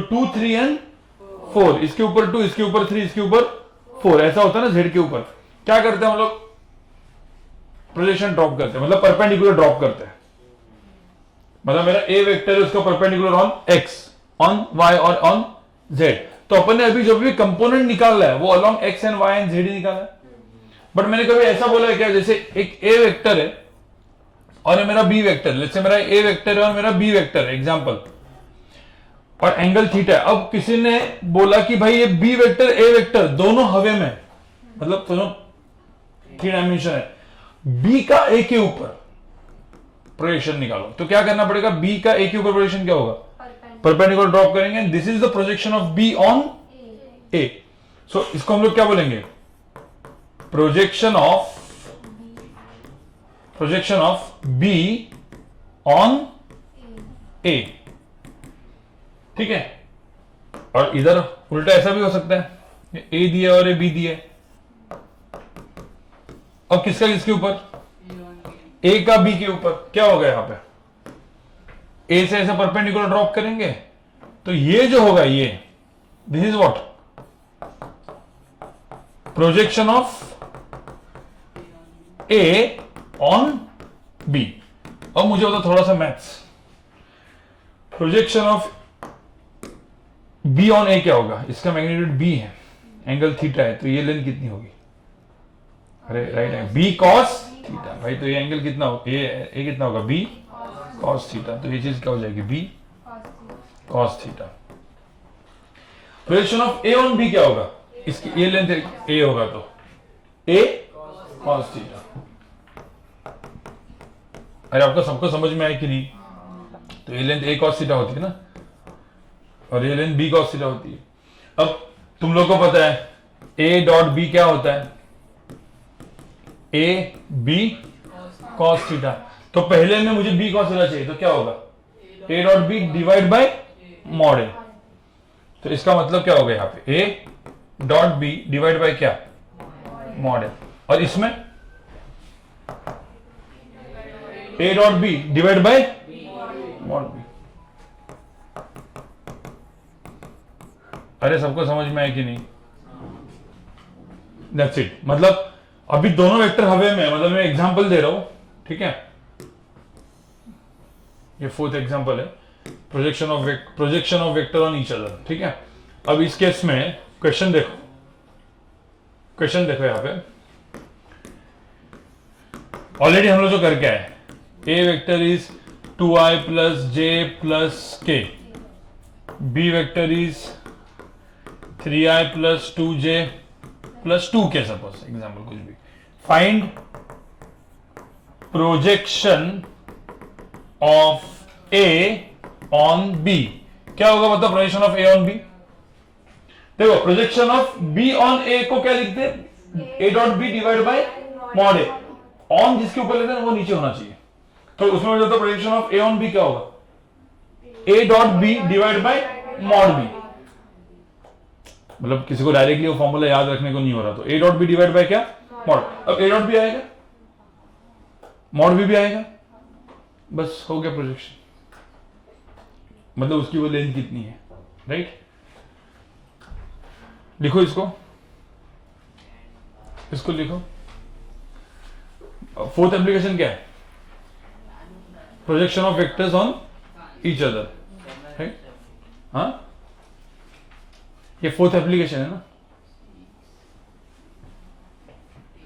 2 3 एंड 4, इसके ऊपर 2, इसके ऊपर 3, इसके ऊपर 4, ऐसा होता है ना जेड के ऊपर। क्या करते हैं हम लोग? प्रोजेक्शन ड्रॉप करते हैं, मतलब परपेंडिकुलर ड्रॉप करते हैं। मतलब मेरा ए वेक्टर है, उसका perpendicular on X, on Y और ऑन जेड। तो अपन ने अभी जो भी कंपोनेंट निकाला है वो along X and Y and Z ही निकाला है। बट मैंने कभी ऐसा बोला है क्या, जैसे एक ए वेक्टर है और ये मेरा बी वेक्टर, जैसे मेरा ए वेक्टर है और मेरा बी वेक्टर है एग्जांपल, और एंगल थीटा है। अब किसी ने बोला कि भाई ये बी वेक्टर ए वेक्टर दोनों हवे में, मतलब दोनों 3 डायमेंशन है, बी का ए के ऊपर प्रोजेक्शन निकालो। तो क्या करना पड़ेगा? बी का ए के ऊपर प्रोजेक्शन क्या होगा? परपेंडिकुलर ड्रॉप करेंगे। This is the projection of B on A. So इसको हम लोग क्या बोलेंगे? Projection of B on A. ठीक है। और इधर उल्टा ऐसा भी हो सकता है, ए दिया और ए बी दिया। अब किसका किसके ऊपर? ए का बी के ऊपर। क्या होगा यहां पे? ए से ऐसे परपेंडिकुलर ड्रॉप करेंगे तो ये जो होगा ये, this is what? Projection of A on B. अब मुझे होता थोड़ा सा maths. Projection of B on A क्या होगा? इसका मैग्नीट्यूड बी है, एंगल थीटा है, तो ये लेंथ कितनी होगी? अरे राइट है, बी कॉस थीटा। भाई तो ये एंगल कितना होगा? ए कितना होगा? B cos theta. तो ये चीज क्या हो जाएगी? B cos theta. Projection of A on B क्या होगा? इसकी ये लेंथ ए होगा तो ए कॉस थीटा। अरे आपको सबको समझ में आया कि नहीं? तो ये लेंथ ए कॉस थीटा होती है ना, और ये लेंथ बी कॉस थीटा होती है। अब तुम लोग को पता है ए डॉट बी क्या होता है? A B cos theta. तो पहले में मुझे बी कॉस थीटा चाहिए, तो क्या होगा? A dot B divide by mod A. तो इसका मतलब क्या होगा यहाँ पे? A dot B divide by क्या? Mod A. और इसमें A dot B divide by mod B. अरे सबको समझ में आया कि नहीं? That's it. मतलब अभी दोनों वेक्टर हवे में है, मतलब मैं एग्जांपल दे रहा हूं, ठीक है? ये 4th एग्जांपल है, projection of vector on each other. ठीक है। अब इस केस में क्वेश्चन देखो, यहां पे ऑलरेडी हम लोग जो करके आए, A vector is 2i plus J plus K, B vector is 3i plus 2j plus 2k, suppose example कुछ भी। Find projection of A on B. क्या होगा मतलब projection of A on B? देखो projection of B on A को क्या लिखते हैं? A dot B divide by mod A. On जिसके ऊपर लेते हैं वो नीचे होना चाहिए। तो उसमें जो projection of A on B क्या होगा? A dot B divide by mod B. मतलब किसी को डायरेक्टली वो फॉर्मूला याद रखने को नहीं हो रहा, तो A dot B divide by क्या? मॉड। अब ए डॉट बी आएगा, मॉड बी भी आएगा, बस हो गया प्रोजेक्शन। मतलब उसकी वो लेंथ कितनी है, राइट? लिखो इसको लिखो। 4th एप्लीकेशन क्या है? Projection of vectors on each other, right? हाँ, ये 4th एप्लीकेशन है ना।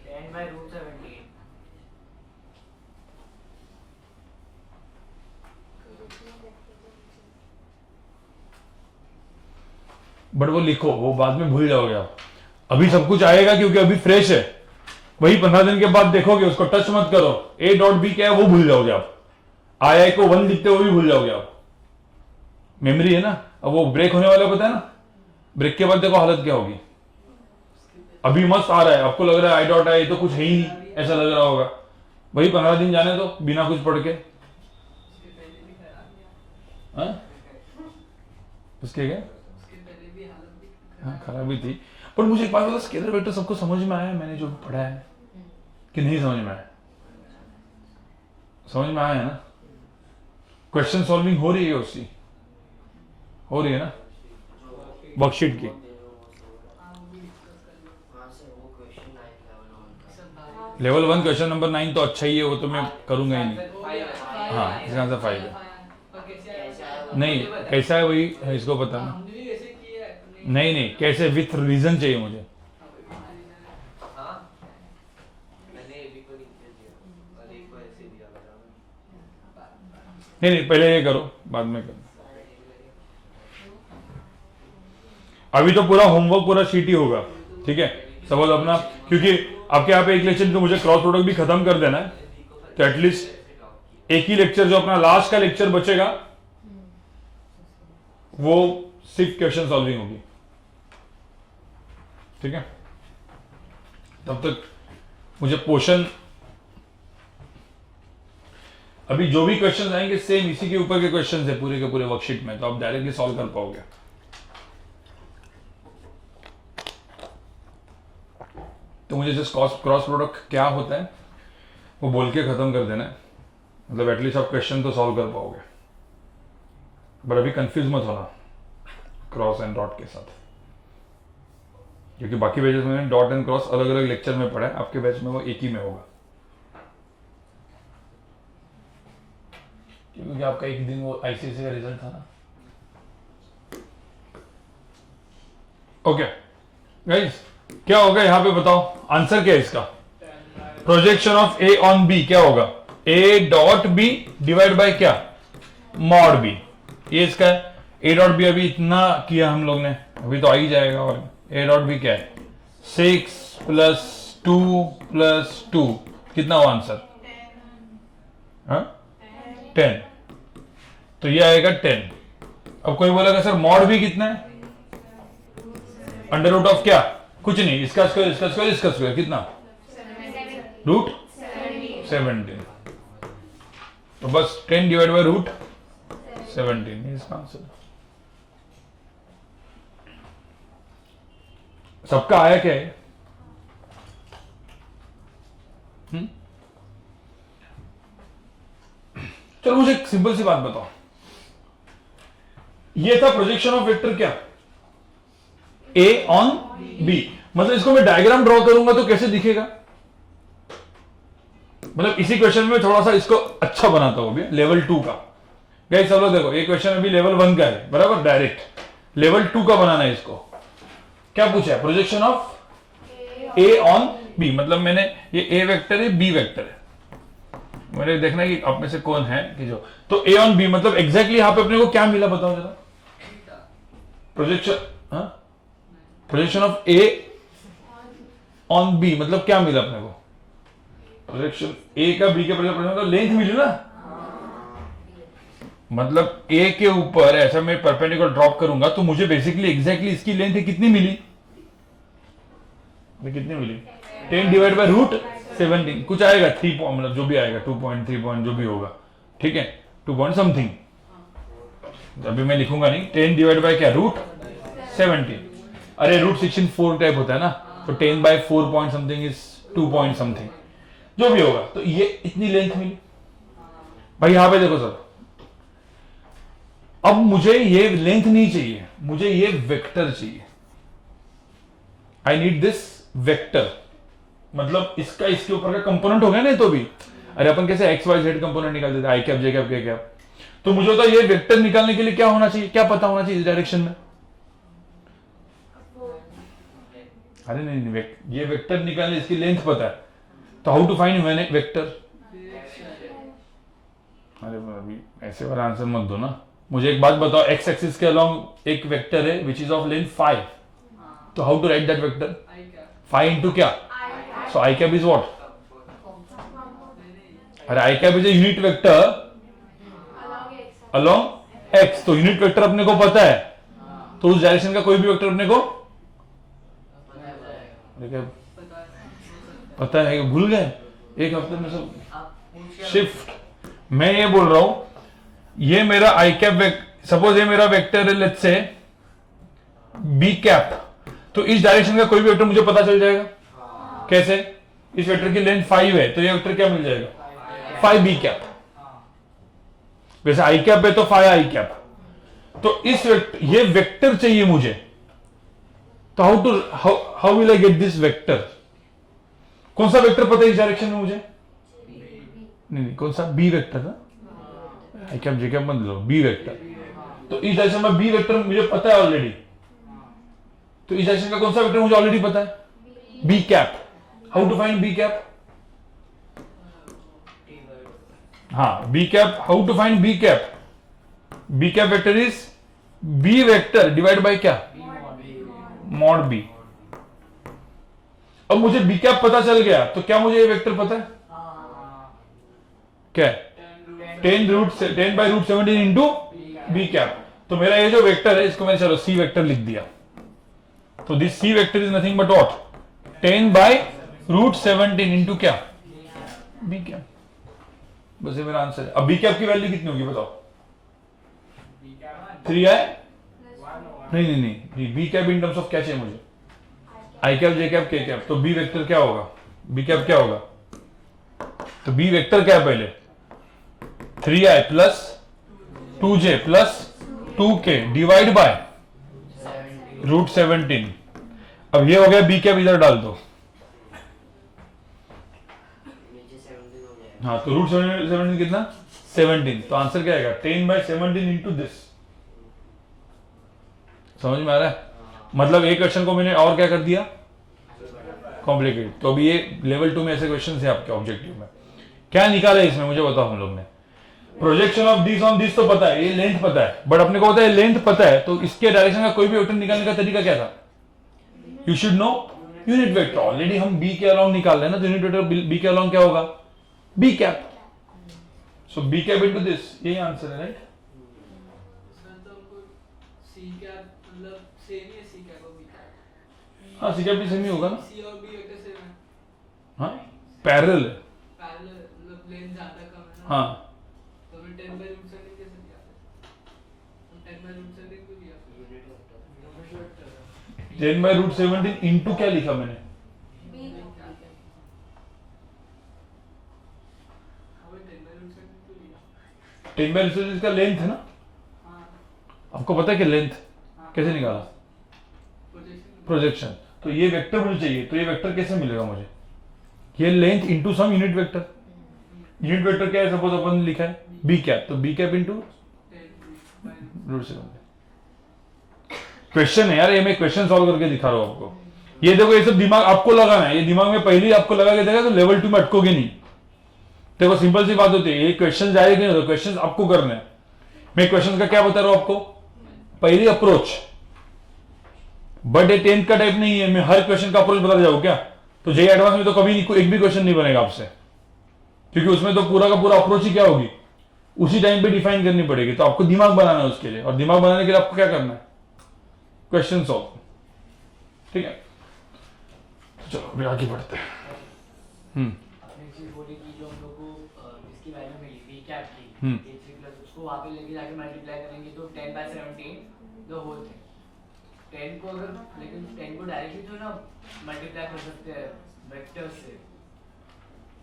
10/√78। बट वो लिखो, वो बाद में भूल जाओगे आप। अभी सब कुछ आएगा क्योंकि अभी फ्रेश है। वही 15 दिन के बाद देखोगे, उसको टच मत करो। ए डॉट बी क्या है वो भूल जाओगे आप। आई को 1 लिखते हुए भी भूल जाओगे आप। मेमोरी है ना। अब वो ब्रेक होने वाला पता है ना, ब्रेक के बाद देखो हालत क्या होगी। अभी मस्त आ रहा है, आपको लग रहा है आई डॉट आई तो कुछ है ही नहीं, ऐसा लग रहा होगा। वही 15 दिन जाने दो बिना कुछ पढ़ के। उसके क्या? हाँ, खराब भी थी। पर मुझे एक बात बता, स्केलर वेक्टर सबको समझ में आया? मैंने जो पढ़ा है कि नहीं समझ में आया? समझ में आया है ना? क्वेश्चन सॉल्विंग हो रही है उसकी, हो रही है ना? वर्कशीट की। हाँ वो भी डिस्कस कर लो। वहाँ से वो क्वेश्चन आए लेवल 1 का। सब भाई लेवल 1 क्वेश्चन नंबर 9 तो अच्छा ही है, वो तो मैं करूंगा ही नहीं। हो गया, हाँ, फाइव इसका आंसर फाइव है। और कैसे आया? नहीं कैसा है वही इसको हाँ, बताना। हमने भी वैसे किया है, तो नहीं कैसे, विथ रीजन चाहिए मुझे। हाँ, वही reason है। हाँ मैंने एबी को नीचे दिया और एक को ऐसे दिया बराबर। नहीं पहले ये करो, बाद में करो। अभी तो पूरा होमवर्क पूरा शीट ही होगा, ठीक है। सपोज अपना, क्योंकि आपके यहाँ पे एक लेक्चर तो मुझे क्रॉस प्रोडक्ट भी खत्म कर देना है, तो एटलीस्ट एक ही लेक्चर जो अपना लास्ट का लेक्चर बचेगा वो सिर्फ क्वेश्चन सॉल्विंग होगी, ठीक है। तब तक मुझे पोर्शन, अभी जो भी क्वेश्चन आएंगे सेम इसी के ऊपर के क्वेश्चन है पूरे के पूरे वर्कशीट में, तो आप डायरेक्टली सॉल्व कर पाओगे। तो मुझे जस्ट क्रॉस प्रोडक्ट क्या होता है वो बोल के खत्म कर देना है, मतलब एटलीस्ट आप क्वेश्चन तो सॉल्व कर पाओगे। पर अभी कंफ्यूज मत होना क्रॉस एंड डॉट के साथ, क्योंकि बाकी बैचेस में डॉट एंड क्रॉस अलग अलग लेक्चर में पढ़ा है, आपके बैच में वो एक ही में होगा, क्योंकि आपका एक दिन वो आईसीएसई का रिजल्ट था ना। ओके गाइस, क्या होगा यहाँ पे बताओ, आंसर क्या है इसका? Projection of A on B क्या होगा? A dot B divide by क्या? Mod B. ये इसका है। ए डॉट बी अभी इतना किया हम लोग ने, अभी तो आ ही जाएगा। और ए डॉट बी क्या है? 6 + 2 + 2 कितना हुआ आंसर? 10। तो ये आएगा 10। अब कोई बोलेगा सर मॉड बी कितना है? अंडर रूट ऑफ क्या? कुछ नहीं, इसका स्क्वायर इसका स्क्वायर इसका स्क्वायर कितना? रूट 17। तो बस 10 डिवाइड बाय रूट 17 इसका आंसर। सबका आया क्या है? चलो मुझे एक सिंपल सी बात बताओ, ये था प्रोजेक्शन ऑफ वेक्टर क्या? ए ऑन बी। मतलब इसको मैं डायग्राम ड्रॉ करूंगा तो कैसे दिखेगा? मतलब इसी क्वेश्चन में थोड़ा सा इसको अच्छा बनाता हूं अभी, लेवल 2 का। गाइस सब लोग देखो, ये क्वेश्चन अभी लेवल 1 का है, बराबर। डायरेक्ट लेवल 2 का बनाना है इसको। क्या पूछा है? Projection of A on B. मतलब मैंने ये ए वेक्टर है, बी वेक्टर है, मैंने देखना है कि आप में से कौन है कि जो, तो ए ऑन बी मतलब एग्जैक्टली यहां पे अपने को क्या मिला बताओ जरा? Projection, projection of A on B मतलब क्या मिला अपने को? प्रोजेक्शन ए का बी के प्रोजेक्शन तो लेंथ मिली ना। मतलब ए के ऊपर ऐसा मैं परपेंडिकुलर ड्रॉप करूंगा तो मुझे बेसिकली एग्जैक्टली इसकी लेंथ कितनी मिली? कितनी मिली? 10 डिवाइड बाय रूट 17 कुछ आएगा 3 पॉइंट, मतलब जो भी आएगा 2.3 पॉइंट जो भी होगा, ठीक है, 2 पॉइंट समथिंग। अभी मैं लिखूंगा नहीं। 10 डिवाइड बाय क्या? रूट 17। अरे रूट 16 4 टाइप होता है ना, तो 10 by 4 point something is 2 point something, जो भी होगा। तो ये इतनी लेंथ मिली भाई। यहां पे देखो सर, अब मुझे ये लेंथ नहीं चाहिए, मुझे ये वेक्टर चाहिए। आई नीड दिस वेक्टर, मतलब इसका इसके ऊपर का कंपोनेंट हो गया ना। तो भी अरे अपन कैसे एक्स वाई जेड कंपोनेंट निकाल देते, आई cap J cap K cap. तो मुझे होता है ये वेक्टर निकालने के लिए क्या होना चाहिए, क्या पता होना चाहिए इस डायरेक्शन में? अरे नहीं, ये वेक्टर निकालने इसकी लेंथ पता है, तो हाउ टू फाइंड वेक्टर? अरे अभी ऐसे वाला आंसर मत दो ना। मुझे एक बात बताओ, एक्स एक्सिस के अलोंग एक वेक्टर है विच इज ऑफ लेंथ 5, तो how to write that vector? 5 into क्या? So I cap is what? अरे I cap is a unit vector along X. तो यूनिट वेक्टर अपने को पता है, तो उस डायरेक्शन का कोई भी वेक्टर अपने को पता है। भूल गए एक हफ्ते में सब शिफ्ट। मैं ये बोल रहा हूं, ये मेरा आई कैप, सपोज ये मेरा वेक्टर है लेट्स से बी कैप, तो इस डायरेक्शन का कोई भी वेक्टर मुझे पता चल जाएगा। कैसे? इस वेक्टर की लेंथ 5 है, तो ये वेक्टर क्या मिल जाएगा? 5 बी कैप। वैसे आई कैप है तो 5 आई कैप। तो इस वेक्टर, ये वेक्टर चाहिए मुझे, तो how will I get this vector? कौन सा वेक्टर पता है इस डायरेक्शन में मुझे? नहीं, कौन सा? बी वेक्टर ना, आई कैप जे कैप मत लो, बी वेक्टर। तो इस डायरेक्शन में बी वेक्टर मुझे पता है ऑलरेडी, तो इस डायरेक्शन का कौन सा वेक्टर मुझे ऑलरेडी पता है? B cap. How to find B cap? हाँ, B cap, how to find B cap? B cap vector is B vector divide by क्या? Mod B. अब मुझे बी कैप पता चल गया, तो क्या मुझे ये वेक्टर पता है? क्या? 10/√17 इंटू बी कैप। तो मेरा ये जो वेक्टर है इसको मैंने चलो सी वेक्टर लिख दिया। तो this C vector is nothing but what? 10/√17 into क्या? B cap. बस ये मेरा आंसर है। अब बी कैप की वैल्यू कितनी होगी बताओ? 3 है? नहीं, B cap in terms of क्या चाहिए मुझे? I cap, J cap, K cap. तो बी वेक्टर क्या होगा? बी कैप क्या होगा? तो बी वेक्टर क्या है पहले? 3i plus 2j plus 2k divide by √17। अब ये हो गया बी कैप, इधर डाल दो। हाँ, तो √17 कितना? 17। तो आंसर क्या आएगा? 10/17 इंटू दिस। समझ में आ रहा है? मतलब एक क्वेश्चन को मैंने और क्या कर दिया? कॉम्प्लिकेट। तो अभी ये लेवल 2 में ऐसे क्वेश्चन है आपके ऑब्जेक्टिव में। क्या निकाला है इसमें मुझे बताओ हम लोग ने? Projection of this on this तो पता है, ये लेंथ पता है, बट अपने को पता है लेंथ पता है, तो इसके डायरेक्शन का कोई भी वेक्टर निकालने का तरीका क्या था? You should know unit vector. Already हम बी के अलोंग निकाल रहे हैं ना, तो यूनिट वेक्टर बी के अलोंग क्या होगा? B cap. So B cap into this, यही आंसर है, राइट? सी कैप मतलब सेम ही है, सी कैप और बी कैप। हाँ, सी कैप भी सेम ही होगा ना। सी और बी वेक्टर सेम है। हाँ, पैरेलल है। पैरेलल मतलब लेंथ ज्यादा कम है ना। हाँ, तो हमें 10/√17 कैसे दिया? तो 10/√17 क्यों दिया? यूनिट वेक्टर है। 10/√17 इंटू क्या लिखा मैंने? हमें 10/√17 क्यों दिया? 10/√17 का लेंथ है ना। हाँ, आपको पता है कि लेंथ कैसे निकाला? प्रोजेक्शन। प्रोजेक्शन। तो ये वेक्टर मुझे चाहिए, तो ये वेक्टर कैसे मिलेगा मुझे? ये length into sum unit vector. Unit vector क्या है? सपोज अपन ने लिखा है बी कैप, तो बी कैप इंटू √17। क्वेश्चन है यार, ये मैं क्वेश्चन सॉल्व करके दिखा रहा हूं आपको। ये देखो, ये सब दिमाग आपको लगाना है, ये दिमाग में पहले ही आपको लगा के देगा तो लेवल 2 में अटकोगे नहीं। देखो सिंपल सी बात होती है, ये क्वेश्चन जाएगा नहीं, तो क्वेश्चन आपको करना है। मैं क्वेश्चन का क्या बता रहा हूं आपको? पहली अप्रोच। बट ये 10th का टाइप नहीं है, मैं हर क्वेश्चन का अप्रोच बता जाऊँ क्या? तो जे एडवांस में तो कभी एक भी क्वेश्चन नहीं बनेगा आपसे, क्योंकि उसमें तो पूरा का पूरा अप्रोच ही क्या होगी? उसी टाइम पे डिफाइन करनी पड़ेगी। तो आपको दिमाग बनाना है उसके लिए, और दिमाग बनाने के लिए आपको क्या करना है? Question solve. ठीक है, तो चलो अभी आगे बढ़ते हैं। आपने चीज बोली कि जो हम लोग को इसकी वैल्यू मिली बी कैप की a3 प्लस, उसको वहाँ पे लेके जाके मल्टीप्लाई करेंगे तो 10/17 द होल थिंग। 10 को अगर, लेकिन 10 को डायरेक्टली तो ना मल्टीप्लाई कर सकते हैं वेक्टर से।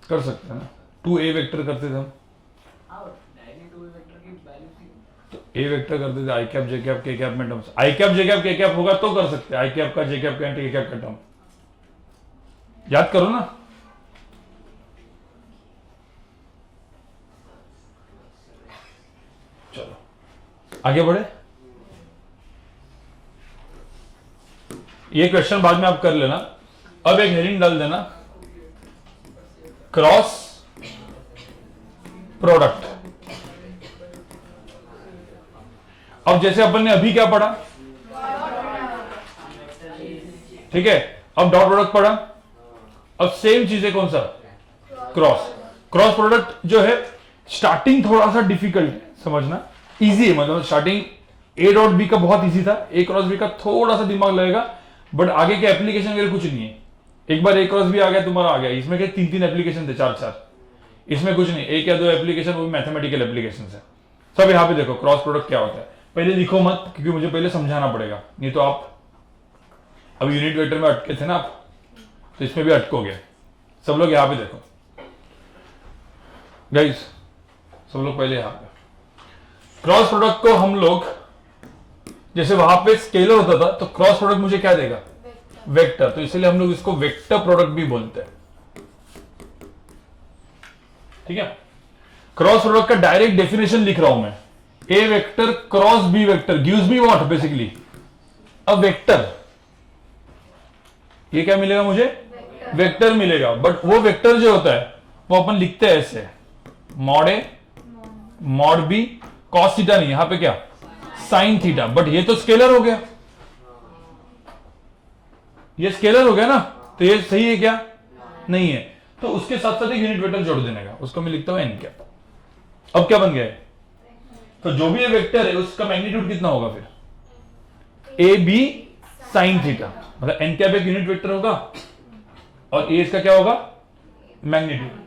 कर सकते हैं ना, 2a वेक्टर करते थे हम। हाँ, डायरेक्टली 2 वेक्टर की वैल्यू थी। तो ए वेक्टर करते थे, आई cap, J cap, K cap में टर्म्स। आई cap, J cap, K cap होगा तो कर सकते हैं। आई कैप का, जे कैप का, के कैप का टर्म याद करो ना। चलो आगे बढ़े। ये क्वेश्चन बाद में आप कर लेना। अब एक हेडिंग डाल देना, क्रॉस प्रोडक्ट। अब जैसे अपन ने अभी क्या पढ़ा, ठीक है, अब डॉट प्रोडक्ट पढ़ा। अब सेम चीज है, कौन सा? क्रॉस। क्रॉस प्रोडक्ट जो है, स्टार्टिंग थोड़ा सा डिफिकल्ट है समझना, इजी है। मतलब स्टार्टिंग ए डॉट बी का बहुत इजी था, ए क्रॉस बी का थोड़ा सा दिमाग लगेगा, बट आगे के एप्लीकेशन वगैरह कुछ नहीं है। एक बार ए क्रॉस बी आ गया तुम्हारा, आ गया। इसमें क्या 3-3 एप्लीकेशन थे, 4-4। इसमें कुछ नहीं, एक या दो एप्लीकेशन, वो भी मैथमेटिकल एप्लीकेशन है सब। यहाँ पे देखो क्रॉस प्रोडक्ट क्या होता है। पहले लिखो मत, क्योंकि मुझे पहले समझाना पड़ेगा, नहीं तो आप अब यूनिट वेक्टर में अटके थे ना आप, तो इसमें भी अटकोगे। सब लोग यहाँ पे देखो गाइस, सब लोग पहले यहाँ पे क्रॉस प्रोडक्ट को हम लोग, जैसे वहां पे स्केलर होता था, तो क्रॉस प्रोडक्ट मुझे क्या देगा? वेक्टर, तो इसलिए हम लोग इसको वेक्टर प्रोडक्ट भी बोलते हैं। ठीक है, क्रॉस प्रोडक्ट का डायरेक्ट डेफिनेशन लिख रहा हूं मैं, A vector cross B vector gives me what, basically a vector. ये क्या मिलेगा मुझे, वेक्टर मिलेगा। बट वो वेक्टर जो होता है वो अपन लिखते हैं ऐसे, mod A mod B cos theta नहीं, यहां पे क्या साइन थीटा। बट ये तो स्केलर हो गया, ये स्केलर हो गया ना, तो ये सही है क्या, नहीं है। तो उसके साथ साथ एक यूनिट वेक्टर जोड़ देने का, उसको मैं लिखता हूं एन कैप। अब क्या बन गया है, तो जो भी ये वेक्टर है उसका मैग्नीट्यूड कितना होगा फिर, ए बी साइन थीटा, मतलब एन कैप एक यूनिट वेक्टर होगा और ए इसका क्या होगा, मैग्नीट्यूड।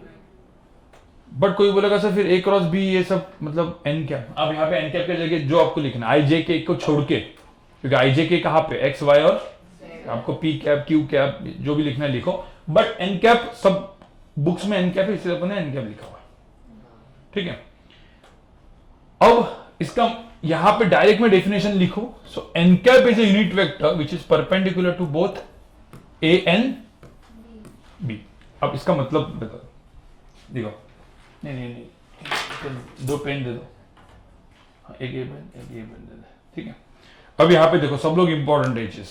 बट कोई बोलेगा सर फिर ए क्रॉस बी ये सब मतलब एन कैप। अब यहाँ पे एन कैप की जगह जो आपको लिखना है आई जे के को छोड़ के, क्योंकि आई जे के कहां पे एक्स वाई, और आपको पी कैप क्यू कैप जो भी लिखना है लिखो, बट एन कैप सब बुक्स में एन कैप है, इसलिए अपन ने एन कैप लिखा हुआ है। ठीक है, अब इसका यहां पे डायरेक्ट में डेफिनेशन लिखो। So N cap is a unit vector which is perpendicular to both A and B. अब इसका मतलब बताओ, देखो, नहीं, दो पेन दे दो, एक ये पेन दे दो। ठीक है, अब यहां पे देखो सब लोग इंपॉर्टेंट है चीज।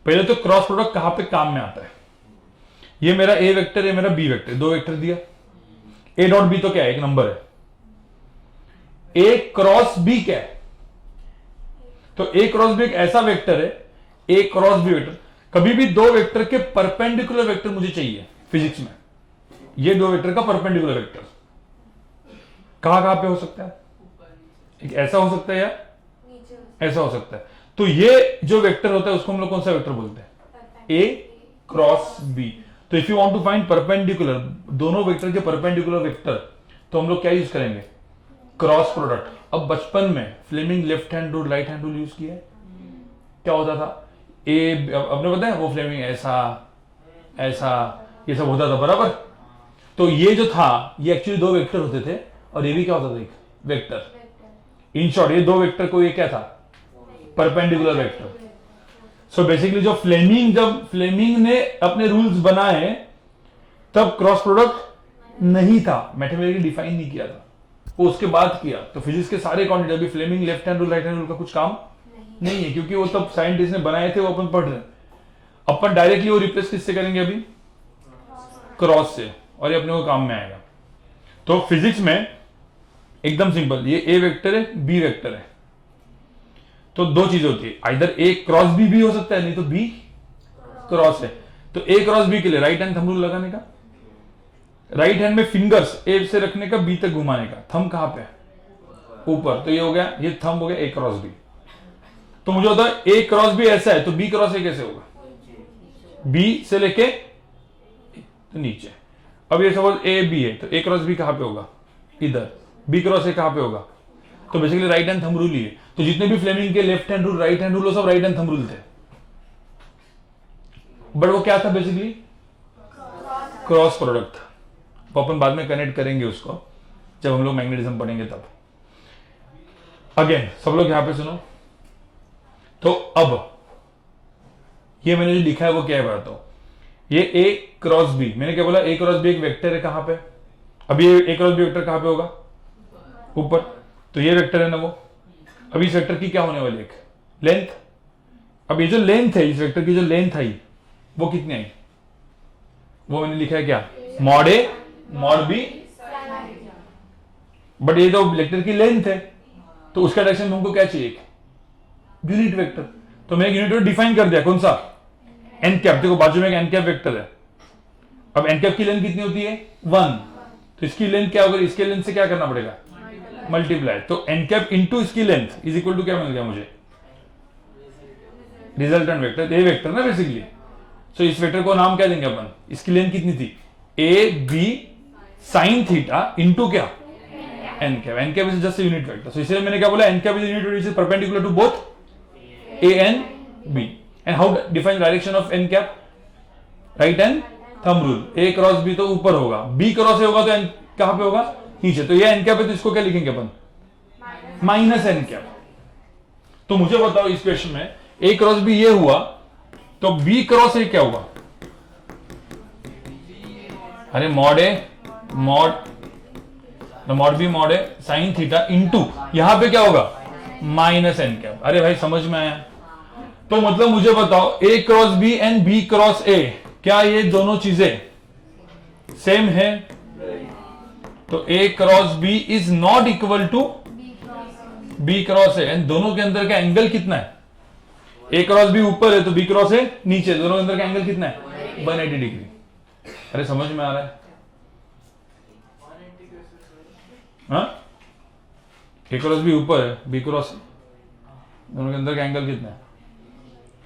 पहले तो क्रॉस प्रोडक्ट कहां पे काम में आता है, ये मेरा ए वेक्टर है, मेरा बी वेक्टर, दो वेक्टर दिया, ए डॉट बी तो क्या है, एक नंबर है। ए क्रॉस बी क्या है, तो ए क्रॉस बी एक ऐसा वेक्टर है, ए क्रॉस बी वेक्टर। कभी भी दो वेक्टर के परपेंडिकुलर वेक्टर मुझे चाहिए फिजिक्स में, ये दो वेक्टर का परपेंडिकुलर वेक्टर कहां पे हो सकता है, एक ऐसा हो सकता है या ऐसा हो सकता है। तो ये जो वेक्टर होता है उसको हम लोग कौन सा वेक्टर बोलते हैं, ए क्रॉस बी। तो if you want to find perpendicular, दोनों वेक्टर के परपेंडिकुलर वेक्टर, तो हम लोग क्या यूज करेंगे, क्रॉस प्रोडक्ट। अब बचपन में Fleming left hand rule right hand rule use किया है, क्या होता था, ए आपने बताया वो फ्लेमिंग ऐसा ऐसा ये सब होता था बराबर। तो ये जो था ये एक्चुअली दो वेक्टर होते थे, और ये भी क्या होता था, एक वेक्टर। इन शॉर्ट ये दो वेक्टर को ये क्या था, परपेंडिकुलर वेक्टर। सो बेसिकली जब फ्लेमिंग ने अपने रूल्स बनाए तब क्रॉस प्रोडक्ट नहीं था, मैथमेटिकली डिफाइन नहीं किया था, वो उसके बाद किया। तो फिजिक्स के सारे क्वांटिटी, अभी Fleming left hand rule right hand rule का कुछ काम नहीं है, क्योंकि वो तब साइंटिस्ट ने बनाए थे, वो अपन पढ़ रहे हैं। अपन डायरेक्टली वो रिप्लेस किससे करेंगे अभी, क्रॉस से, और ये अपने को काम में आएगा। तो फिजिक्स में एकदम सिंपल, ये ए वेक्टर है बी वेक्टर है, तो दो चीजें होती है, आइदर ए क्रॉस बी भी हो सकता है, नहीं तो बी क्रॉस है। तो ए क्रॉस बी के लिए राइट हैंड थंब रूल लगाने का, राइट हैंड में फिंगर्स ए से रखने का बी तक घुमाने का, थंब कहां पे ऊपर, तो ये हो गया, ये थंब हो गया ए क्रॉस बी। तो मुझे होता है ए क्रॉस बी ऐसा है, तो बी क्रॉस ए कैसे होगा, बी से लेके तो नीचे। अब ये सपोज ए बी है, तो ए क्रॉस बी कहां पे होगा, इधर, बी क्रॉस ए कहां पे होगा, तो basically right hand thumb rule ही है। तो जितने भी फ्लेमिंग के left hand rule right hand rule वो सब राइट हैंड थंब रूल थे, बट वो क्या था बेसिकली, क्रॉस प्रोडक्ट था। वो अपन बाद में कनेक्ट करेंगे उसको जब हम लोग मैग्नेटिज्म पढ़ेंगे तब। अगेन सब लोग यहां पे सुनो, तो अब ये मैंने जो लिखा है वो क्या है बताता हूं। ये ए क्रॉस बी, मैंने क्या बोला, ए क्रॉस बी एक वेक्टर है कहां पे, अभी ये ए क्रॉस बी वेक्टर कहां पे होगा, ऊपर, तो ये वेक्टर है ना वो। अभी इस वेक्टर की क्या होने वाली, एक लेंथ। अब ये जो लेंथ है, इस वेक्टर की जो लेंथ आई वो कितनी आई, वो मैंने लिखा है क्या, mod A mod B. But ये जो वेक्टर की लेंथ है, तो उसका डायरेक्शन में हमको क्या चाहिए, एक यूनिट वेक्टर। तो मैंने यूनिट वेक्टर डिफाइन कर दिया, कौन सा, एन कैप। देखो बाजू में एक एन कैप वेक्टर है, अब एन कैप की लेंथ कितनी होती है, 1, तो इसकी लेंथ क्या होगी, इसके लेंथ से क्या करना पड़ेगा, मल्टीप्लाई। तो एन कैप इंटू इसकी लेंथ इज इक्वल टू क्या मिल गया मुझे, रिजल्टेंट वेक्टर, ए वेक्टर ना बेसिकली। सो इस वेक्टर को नाम क्या देंगे अपन, इसकी लेंथ कितनी थी, A B sine theta into क्या, N cap. N cap is just unit vector. So इसलिए मैंने क्या बोला, N cap is unit vector which is perpendicular to both A and B. And how define direction of N cap, right hand thumb rule. A cross B तो ऊपर होगा, B cross ए होगा तो N कहां पे होगा, नीचे। तो ये एन कैप है, तो इसको क्या लिखेंगे अपन, माइनस एन कैप। तो मुझे बताओ इस क्वेश्चन में ए क्रॉस बी ये हुआ, तो बी क्रॉस ए क्या होगा? अरे mod A mod B mod A sine theta into यहां पे क्या होगा? Minus N cap. अरे भाई समझ में आया? तो मतलब मुझे बताओ A cross B and B cross A, क्या ये दोनों चीजें सेम है? तो A cross B is not equal to B cross A, and दोनों के अंदर का एंगल कितना है? ए क्रॉस बी ऊपर है तो बी क्रॉस ए नीचे, दोनों के अंदर का एंगल कितना है? 180 डिग्री। अरे समझ में आ रहा है? हाँ, ए क्रॉस बी ऊपर है, बी क्रॉस दोनों के अंदर का एंगल कितना है?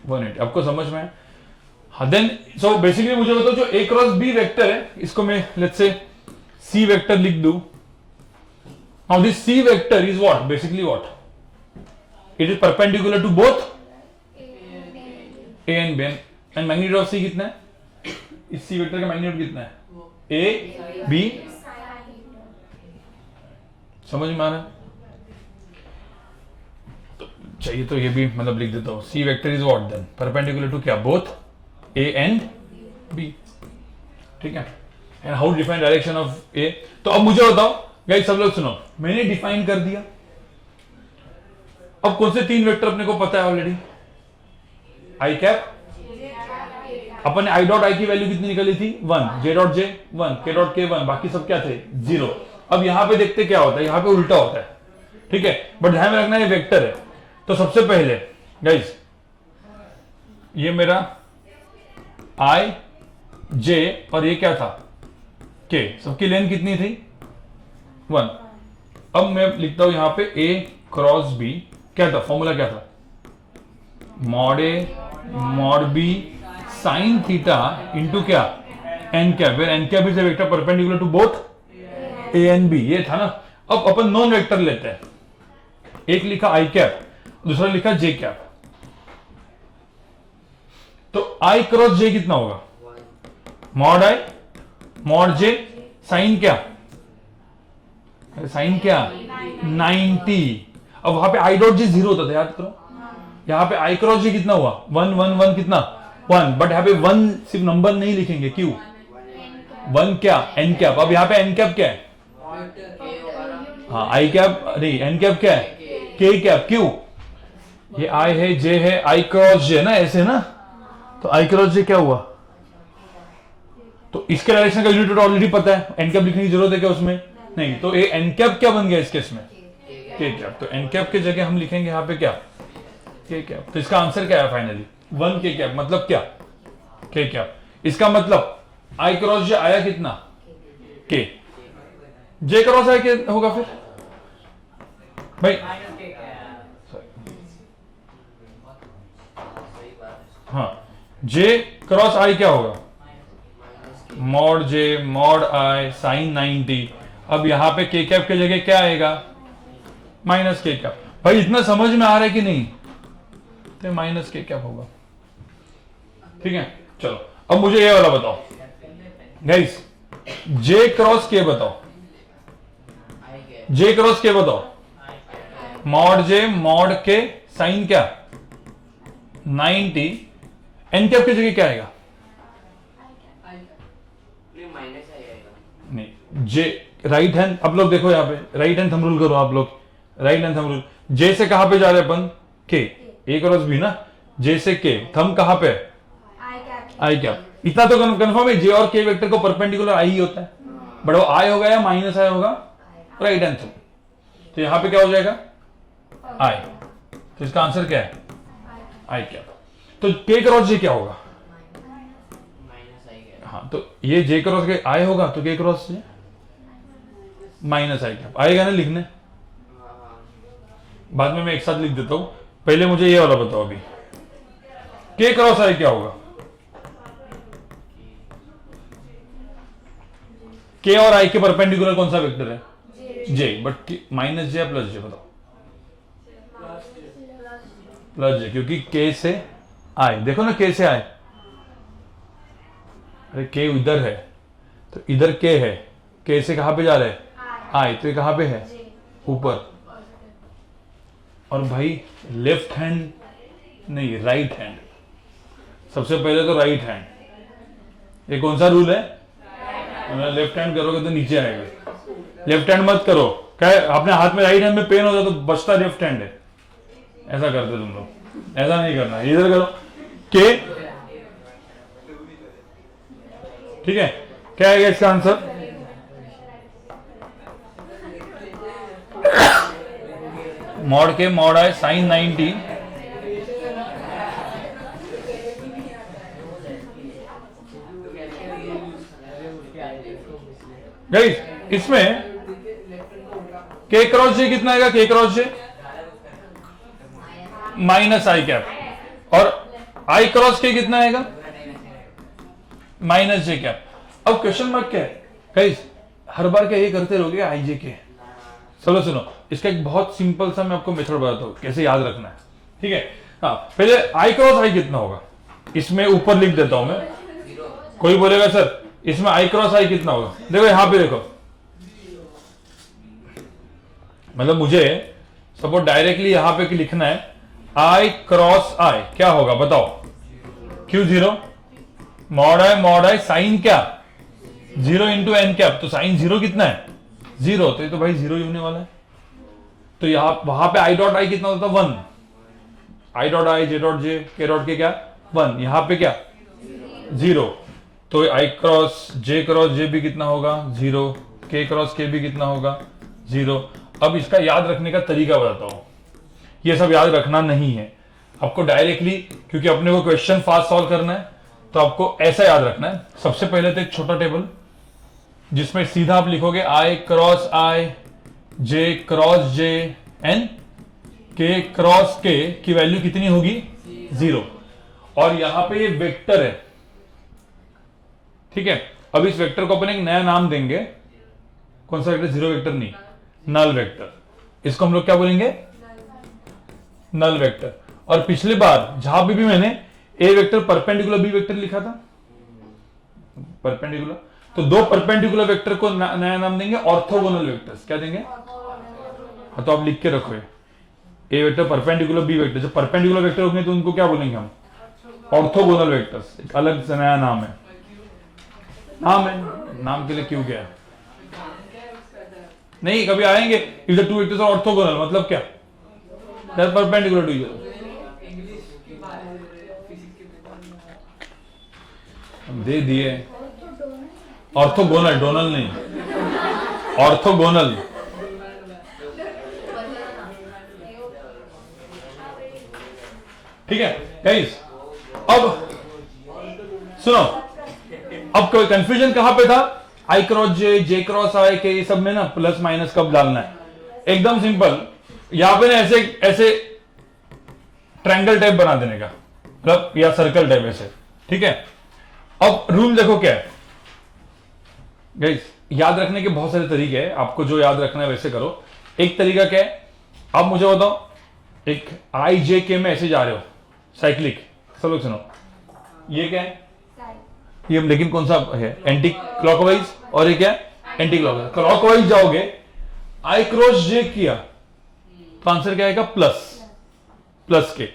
180। आपको समझ में है? हाँ, देन सो बेसिकली मुझे बताओ जो ए क्रॉस बी वेक्टर है इसको मैं लेट्स से सी वेक्टर लिख दूं। Now this C vector is what? Basically what? It is perpendicular to both A and B, and magnitude of C कितना है? इस सी वेक्टर का मैग्नीट्यूड कितना है? A B. समझ में आ रहा है? तो चाहिए तो ये भी मतलब लिख देता हूं, C vector is what then? Perpendicular to क्या? Both A and B. ठीक है, and how define direction of A. तो अब मुझे बताओ गाइस, सब लोग सुनो, मैंने डिफाइन कर दिया। अब कौन से तीन वेक्टर अपने को पता है ऑलरेडी? आई कैप, अपन ने आई डॉट आई की वैल्यू कितनी निकली थी? 1, जे डॉट जे 1, के डॉट के 1, बाकी सब क्या थे? 0। अब यहां पे देखते क्या होता है, यहां पे उल्टा होता है। ठीक है, बट ध्यान में रखना ये वेक्टर है। तो सबसे पहले गाइस ये मेरा आई जे और ये क्या था? के। सबकी लेंथ कितनी थी? 1। अब मैं लिखता हूं यहां पे ए क्रॉस बी, क्या था फॉर्मूला? क्या था? Mod A mod B sine theta into क्या? N cap, where N cap is a vector perpendicular to both A and B. ये था ना। अब अपन नॉन वेक्टर लेते हैं। एक लिखा आई कैप, दूसरा लिखा जे कैप। तो आई क्रॉस जे कितना होगा? Mod I mod J sine क्या? साइन क्या? 90। अब वहां पे आई डॉट जे 0 होता था, याद करो। यहां पे आई क्रॉस जे कितना हुआ? 1 1 1 कितना? 1। बट यहां पे 1 सिर्फ नंबर नहीं लिखेंगे, क्यों? 1 क्या? N cap. अब यहां पे एन कैप क्या है? हाँ, आई कैप नहीं, एन कैप क्या है? के कैप। क्यों? ये आई है, जे है, आई क्रॉस जे ना, ऐसे ना। तो आई क्रॉस जे क्या हुआ? तो इसके डायरेक्शन का यूनिट ऑलरेडी पता है, एन कैप लिखने की जरूरत है क्या उसमें? नहीं। तो ये एन कैप क्या बन गया इस केस में? के कैप। तो एन कैप की जगह हम लिखेंगे यहां पे क्या? के कैप। तो इसका आंसर क्या है फाइनली? 1 के कैप। मतलब क्या? के कैप। इसका मतलब आई क्रॉस जे आया कितना? के। जे क्रॉस आई क्या होगा फिर भाई? हाँ, जे क्रॉस आई क्या होगा? Mod J mod I sine 90। अब यहां पे के कैप की जगह क्या आएगा? माइनस के कैप। भाई इतना समझ में आ रहा है कि नहीं? तो माइनस के कैप होगा। ठीक है, चलो अब मुझे ये वाला बताओ गाइस, जे क्रॉस के बताओ। जे क्रॉस के बताओ। मॉड जे मॉड के साइन क्या? 90। एन कैप की जगह क्या आएगा? नहीं, जे राइट हैंड। अब लोग देखो यहाँ पे राइट हैंड थंब रूल करो आप लोग। Right hand thumb rule. J से कहां पे जा रहे अपन? के। ए क्रॉस बी ना। जे से के, थंब कहां पे? आई कैप। इतना तो कंफर्म है जे और के वेक्टर को परपेंडिकुलर आई ही होता है, बट वो आई होगा या माइनस आई होगा? Right hand thumb. तो यहां पे क्या हो जाएगा? आई। तो इसका आंसर क्या है? आई कैप। तो के क्रॉस जे क्या होगा? हाँ, तो ये जे क्रॉस के आई होगा तो के क्रॉस जे माइनस आई कैप आएगा ना लिखने। बाद में मैं एक साथ लिख देता हूं, पहले मुझे ये वाला बताओ अभी। के क्रॉस आई क्या होगा? के और आई के परपेंडिकुलर कौन सा वेक्टर है? जे। बट माइनस जे या प्लस जे बताओ? प्लस जे, क्योंकि के से आई। देखो ना, के से आई। अरे के इधर है तो इधर के है, के से कहां पे जा रहे हैं? आई। तो ये कहां पे है? ऊपर। और भाई लेफ्ट हैंड नहीं, राइट हैंड। सबसे पहले तो राइट हैंड, ये कौन सा रूल है? लेफ्ट हैंड करोगे तो नीचे आएगा, लेफ्ट हैंड मत करो। क्या है, अपने हाथ में राइट हैंड में पेन होता तो बचता लेफ्ट हैंड है, ऐसा करते तुम लोग, ऐसा नहीं करना। इधर करो के, ठीक है। क्या है इसका आंसर? मॉड के मॉड आई साइन 90 गाइस, इसमें के क्रॉस जे कितना आएगा? के क्रॉस जे माइनस आई कैप, और आई क्रॉस के कितना आएगा? माइनस जे कैप। अब क्वेश्चन मार्क क्या है गाइस? हर बार क्या ये करते रहोगे आई जे के? चलो सुनो, इसका एक बहुत सिंपल सा मैं आपको मेथड बताता हूं कैसे याद रखना है, ठीक है। हाँ, पहले आई क्रॉस आई कितना होगा, इसमें ऊपर लिख देता हूं मैं। कोई बोलेगा सर इसमें आई क्रॉस आई कितना होगा? देखो यहां पे देखो, मतलब मुझे सपोज डायरेक्टली यहां पे लिखना है आई क्रॉस आई, क्या होगा बताओ? Q zero mod I sine क्या? 0 इंटू एन कैप, तो साइन 0 कितना है? 0, तो ये तो भाई 0 ही होने वाला है। तो यहां वहां पे आई डॉट आई कितना होता है? 1। I dot I, J dot J, के डॉट के क्या? 1। यहां पे क्या? 0। तो आई क्रॉस जे भी कितना होगा? 0। के क्रॉस के भी कितना होगा? 0। अब इसका याद रखने का तरीका बताता हूं। ये सब याद रखना नहीं है आपको डायरेक्टली, क्योंकि अपने को क्वेश्चन फास्ट सॉल्व करना है, तो आपको ऐसा याद रखना है। सबसे पहले तो एक छोटा टेबल जिसमें सीधा आप लिखोगे आई क्रॉस आई, जे क्रॉस जे, एन के क्रॉस के की वैल्यू कितनी होगी? 0। और यहां पे ये वेक्टर है, ठीक है। अब इस वेक्टर को अपन एक नया नाम देंगे। कौन सा वेक्टर? 0 वेक्टर नहीं, नल वेक्टर। इसको हम लोग क्या बोलेंगे? Null vector. और पिछली बार जहां पे भी मैंने A vector perpendicular B vector लिखा था, परपेंडिकुलर, तो दो परपेंडिकुलर वेक्टर को नया नाम देंगे ऑर्थोगोनल वेक्टर्स। क्या देंगे? तो आप लिख के रखो, ए वेक्टर परपेंडिकुलर बी वेक्टर। जब परपेंडिकुलर वेक्टर होंगे तो उनको क्या बोलेंगे हम? Orthogonal vectors. एक अलग से नया नाम है। नाम है, नाम के लिए क्यों क्या है? नहीं, कभी आएंगे if the two vectors are orthogonal, मतलब क्या? That perpendicular to each other. दे दिए ऑर्थोगोनल, डोनल नहीं, ऑर्थोगोनल। ठीक है गाइस, अब सुनो, अब कोई कंफ्यूजन कहां पे था? आई क्रॉस जे, जे क्रॉस आई के, ये सब में ना प्लस माइनस कब डालना है? एकदम सिंपल, यहां पे ना ऐसे ऐसे ट्रायंगल टाइप बना देने का, मतलब या सर्कल टाइप ऐसे, ठीक है। अब रूल देखो क्या है गाइस, याद रखने के बहुत सारे तरीके हैं, आपको जो याद रखना है वैसे करो। एक तरीका क्या है, आप मुझे बताओ, एक आई जे के में ऐसे जा रहे हो साइक्लिक, सब लोग सुनो, ये क्या है? ये लेकिन कौन सा है? एंटी क्लॉकवाइज, और ये क्या है? Anti clockwise. क्लॉकवाइज जाओगे, आई क्रॉस जे किया तो आंसर क्या आएगा? प्लस, प्लस के।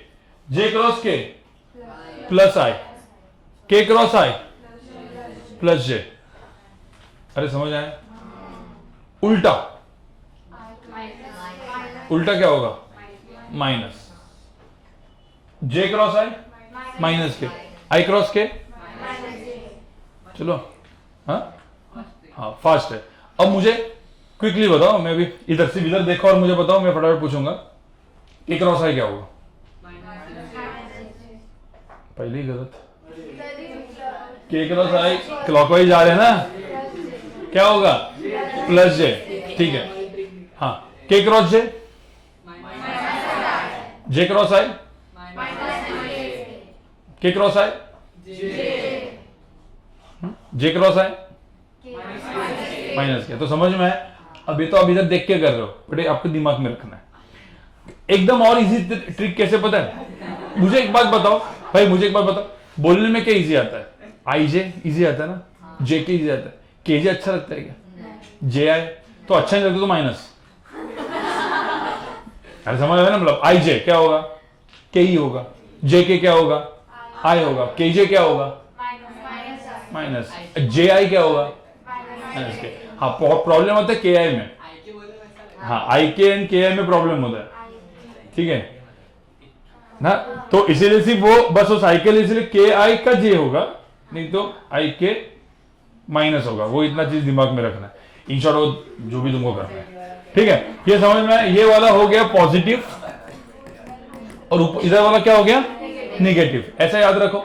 जे क्रॉस के प्लस आई, के क्रॉस आई प्लस जे। अरे समझ आया? उल्टा, उल्टा क्या होगा? माइनस। जे क्रॉस आई माइनस के, आई क्रॉस के, चलो हाँ हाँ फास्ट है। अब मुझे क्विकली बताओ, मैं भी इधर से इधर देखो और मुझे बताओ, मैं फटाफट पूछूंगा के क्रॉस आई क्या होगा? पहले ही गलत। के क्रॉस आई क्लॉकवाइज जा रहे हैं ना, क्या होगा? प्लस जे, ठीक है। हाँ, के क्रॉस जे, जे क्रॉस आई, के क्रॉस आई, जे क्रॉस आई माइनस के। तो समझ में है? अभी तो आप इधर देख के कर रहे हो, बट आपको दिमाग में रखना है। एकदम और इजी ट्रिक कैसे पता है? मुझे एक बात बताओ भाई, मुझे एक बात बताओ, बोलने में क्या इजी आता है? आई जे इजी आता है ना, जे के इजी आता है, के जे अच्छा लगता है क्या? जे आई तो अच्छा नहीं लगता तो माइनस। अरे समझ आया ना? मतलब आई जे क्या होगा? के ही होगा। जे के क्या होगा? आई होगा, के जे क्या होगा माइनस, जे आई क्या होगा माइनस के। हाँ प्रॉब्लम होता है के आई में, आई के बोले वैसा लगा। हाँ आई के एंड के आई में प्रॉब्लम होता है, ठीक है ना। तो इसीलिए सिर्फ वो बस उस आई के लिए इसलिए के आई का जे होगा, नहीं तो आई के माइनस होगा, वो इतना चीज दिमाग में रखना है। इन शॉर्ट वो जो भी तुमको करना है, ठीक है। ये समझ में आया? ये वाला हो गया पॉजिटिव और इधर वाला क्या हो गया नेगेटिव, ऐसा याद रखो।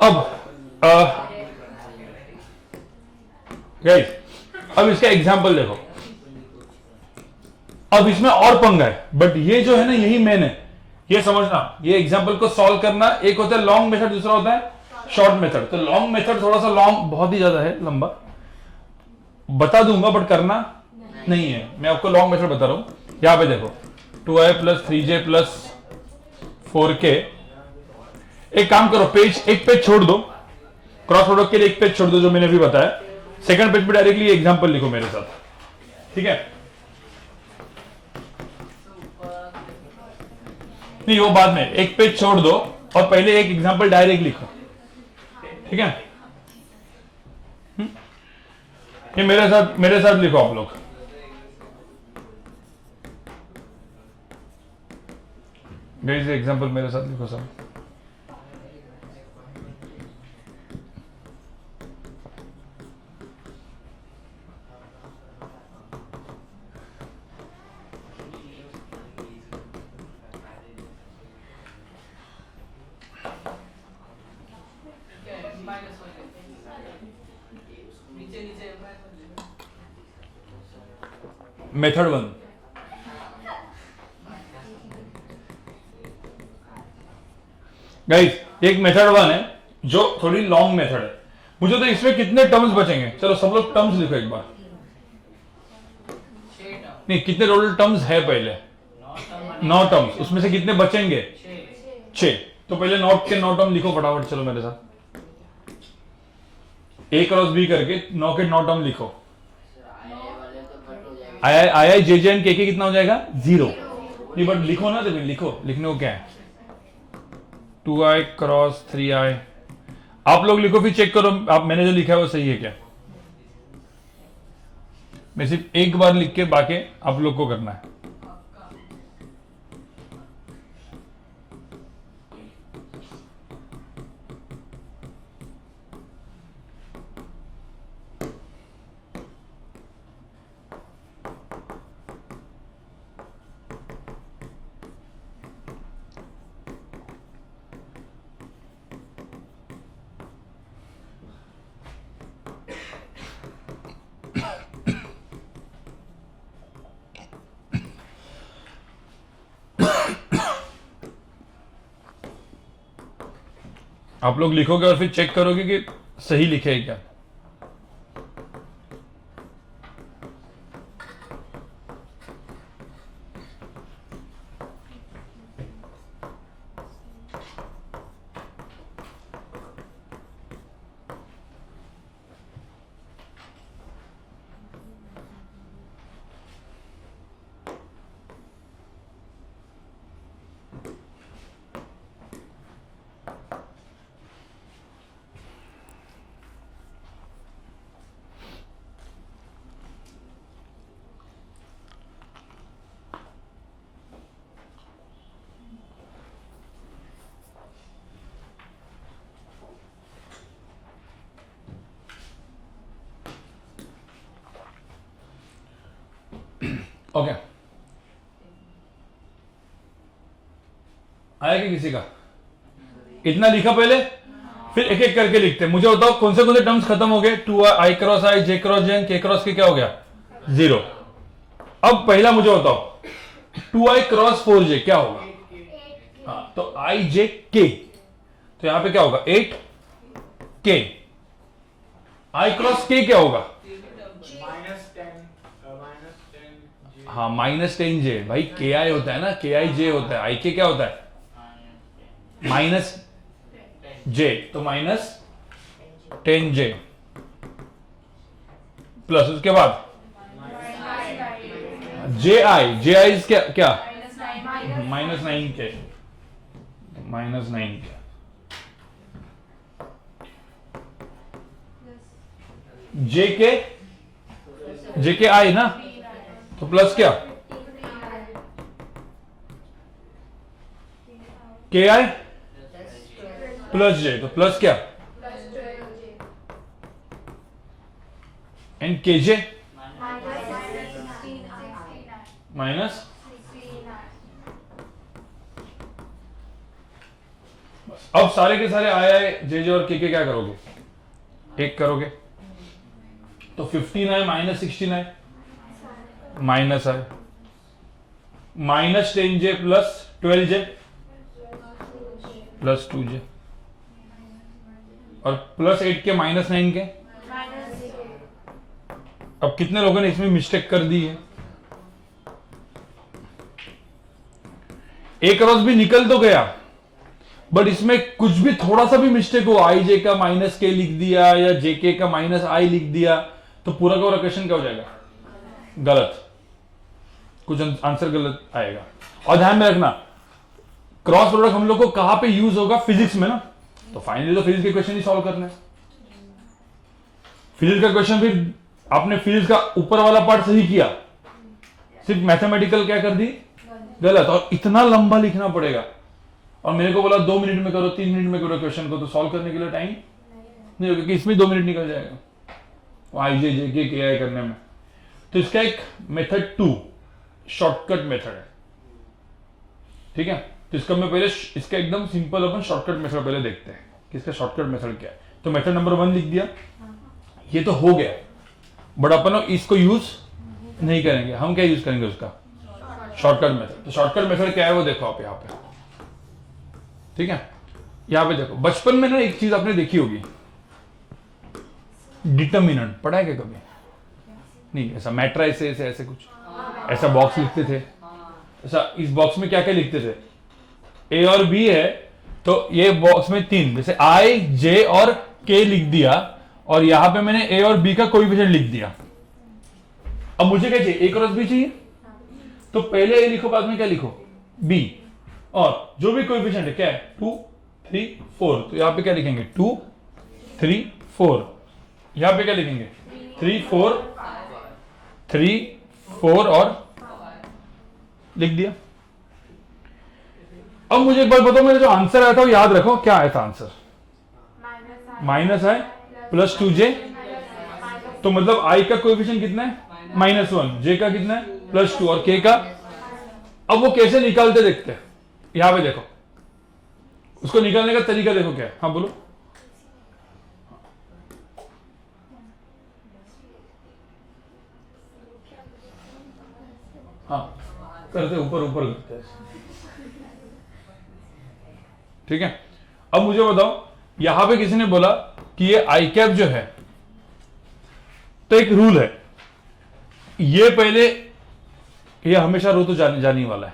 अब गाइस अब इसका एग्जांपल देखो, अब इसमें और पंगा है, बट ये जो है ना यही मेन है, ये समझना। ये एग्जांपल को सॉल्व करना, एक होता है लॉन्ग मेथड, दूसरा होता है शॉर्ट मेथड। तो लॉन्ग मेथड थोड़ा सा लॉन्ग बहुत ही ज्यादा है, लंबा बता दूंगा बट करना नहीं है। मैं आपको लॉन्ग मेथड बता रहा हूं। यहां पे देखो 2i plus 3j plus 4k। एक काम करो, एक पेज छोड़ दो, क्रॉस प्रोडक्ट के लिए एक पेज छोड़ दो जो मैंने भी बताया। सेकंड पेज पे डायरेक्टली एग्जांपल लिखो मेरे साथ, ठीक है। नहीं वो बाद में, एक पेज छोड़ दो और पहले एक एग्जांपल डायरेक्ट लिखो, ठीक है। ये मेरे साथ लिखो आप लोग। गाइस एग्जांपल मेरे साथ लिखो सब। माइनस हो नीचे नीचे मेथड 1, गाइस एक मेथड 1 है जो थोड़ी लॉन्ग मेथड है। मुझे तो इसमें कितने टर्म्स बचेंगे, चलो सब लोग टर्म्स लिखो एक बार। नहीं कितने टोटल टर्म्स है पहले 9 टर्म्स, उसमें से कितने बचेंगे 6। तो पहले नॉट के 9 टर्म लिखो फटाफट, चलो मेरे साथ ए क्रॉस बी करके 9 के 9 टर्म लिखो। आई जे जे एंड के कितना हो जाएगा 0। नहीं बट लिखो ना, तो लिखो, लिखने को क्या है 2i क्रॉस 3i। आप लोग लिखो फिर चेक करो आप मैंने जो लिखा है वो सही है क्या। मैं सिर्फ एक बार लिख के बाकी आप लोग को करना है। आप लोग लिखोगे और फिर चेक करोगे कि सही लिखे है क्या। ओके आया कि किसी का इतना लिखा पहले, फिर एक एक करके लिखते हैं। मुझे बताओ कौन से टर्म्स खत्म हो गए 2i cross i J cross J K cross के क्या हो गया 0। अब पहला मुझे बताओ 2i क्रॉस 4j क्या होगा। हाँ तो i j k, तो यहां पे क्या होगा 8k। i क्रॉस k क्या होगा हाँ -10j। भाई के आई होता है ना, के आई जे होता है, आई के क्या होता है -j, तो -10j प्लस उसके बाद जे आई क्या -9k। जे के आई ना, तो प्लस क्या के आई प्लस जे, तो प्लस क्या एंड के जे माइनस। अब सारे के सारे आए जे और के क्या करोगे, एक करोगे तो 15 आए माइनस 16 आए, माइनस आए माइनस 10 जे प्लस 12 जे प्लस 2 जे, और प्लस 8 के माइनस 9 के। अब कितने लोगों ने इसमें मिस्टेक कर दी है, एक क्रॉस भी निकल तो गया, बट इसमें कुछ भी थोड़ा सा भी मिस्टेक हो, आई जे का माइनस के लिख दिया या जे के का माइनस आई लिख दिया, तो पूरा का पूरा क्वेश्चन क्या हो जाएगा, गलत, कुछ आंसर गलत आएगा। और ध्यान में रखना क्रॉस प्रोडक्ट हम लोग को कहां पे यूज होगा, फिजिक्स में ना, तो फाइनली तो फिजिक्स के क्वेश्चन ही सॉल्व करना है। फिजिक्स का क्वेश्चन फिर आपने फिजिक्स का ऊपर वाला पार्ट सही किया, सिर्फ मैथमेटिकल क्या कर दी, गलत, और इतना लंबा लिखना पड़ेगा। और मेरे को बोला 2 मिनट में करो, 3 मिनट में करो क्वेश्चन को, तो सॉल्व करने के लिए टाइम नहीं होगा, कि इसमें 2 मिनट निकल जाएगा आई जे जे के आई करने में। तो इसका एक मेथड 2 शॉर्टकट मेथड है, ठीक है। तो इसका मैं पहले इसका एकदम सिंपल अपन शॉर्टकट मेथड पहले देखते हैं कि इसका शॉर्टकट मेथड क्या है। तो मेथड नंबर 1 लिख दिया, ये तो हो गया, बट अपन इसको यूज नहीं करेंगे, हम क्या यूज करेंगे उसका, शॉर्टकट मेथड। तो शॉर्टकट मेथड क्या है वो देखो आप यहाँ पे, ठीक है। यहां पे देखो, बचपन में ना एक चीज आपने देखी होगी, डिटर्मिनेंट पढ़ा है क्या कभी, नहीं, ऐसा मैट्राइस ऐसे ऐसे कुछ ऐसा बॉक्स लिखते थे, ऐसा इस बॉक्स में क्या क्या लिखते थे, ए और बी है, तो ये बॉक्स में 3, जैसे आई जे और के लिख दिया, और यहां पे मैंने ए और बी का कोएफिशिएंट लिख दिया। अब मुझे क्या चाहिए, ए क्रॉस बी चाहिए, तो पहले ए लिखो, बाद में क्या लिखो, बी, और जो भी कोएफिशिएंट है क्या है 2 3 4, तो यहां पे क्या लिखेंगे 2 3 4, यहां पे क्या लिखेंगे 3 4 और लिख दिया। अब मुझे एक बात बताओ, मेरा जो आंसर आया था वो याद रखो, क्या आया था आंसर, माइनस आई प्लस 2 जे, तो मतलब आई का कोएफिशिएंट कितना है -1, जे का कितना है +2 और के का। अब वो कैसे निकालते देखते हैं, यहां पे देखो, उसको निकालने का तरीका देखो क्या है, हाँ बोलो, हाँ करते ऊपर ऊपर करते हैं, ठीक है। अब मुझे बताओ, यहां पे किसी ने बोला कि ये आई कैप जो है, तो एक रूल है, ये पहले, ये हमेशा रो तो जाने वाला है,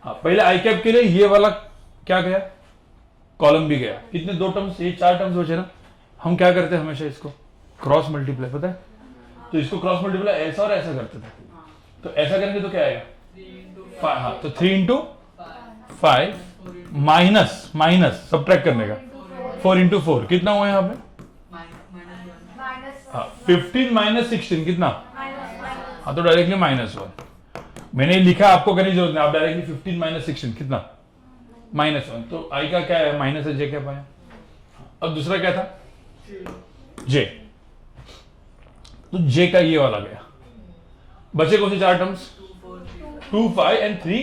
हाँ पहले आई कैप के लिए ये वाला क्या गया, कॉलम भी गया, कितने 2 टर्म्स, ये 4 टर्म्स बचे ना, हम क्या करते हैं हमेशा इसको क्रॉस मल्टीप्लाई, पता है, तो इसको क्रॉस मल्टीप्लाई ऐसा और ऐसा करते थे, तो ऐसा करेंगे तो क्या आएगा 5, हाँ तो 3 इंटू 5 माइनस माइनस सब्ट्रैक्ट करने का 4 इंटू 4 कितना हुआ यहाँ पे, हाँ 15 माइनस 16 कितना, हाँ तो डायरेक्टली -1, मैंने लिखा, आपको करने की जरूरत नहीं, आप डायरेक्टली 15 माइनस 16 कितना -1, तो आई का क्या है माइनस है, जे क्या पाया। अब दूसरा क्या था जे, तो जे का ये वाला गया, बचे कौन से 4 टर्म्स 2 5 एंड 3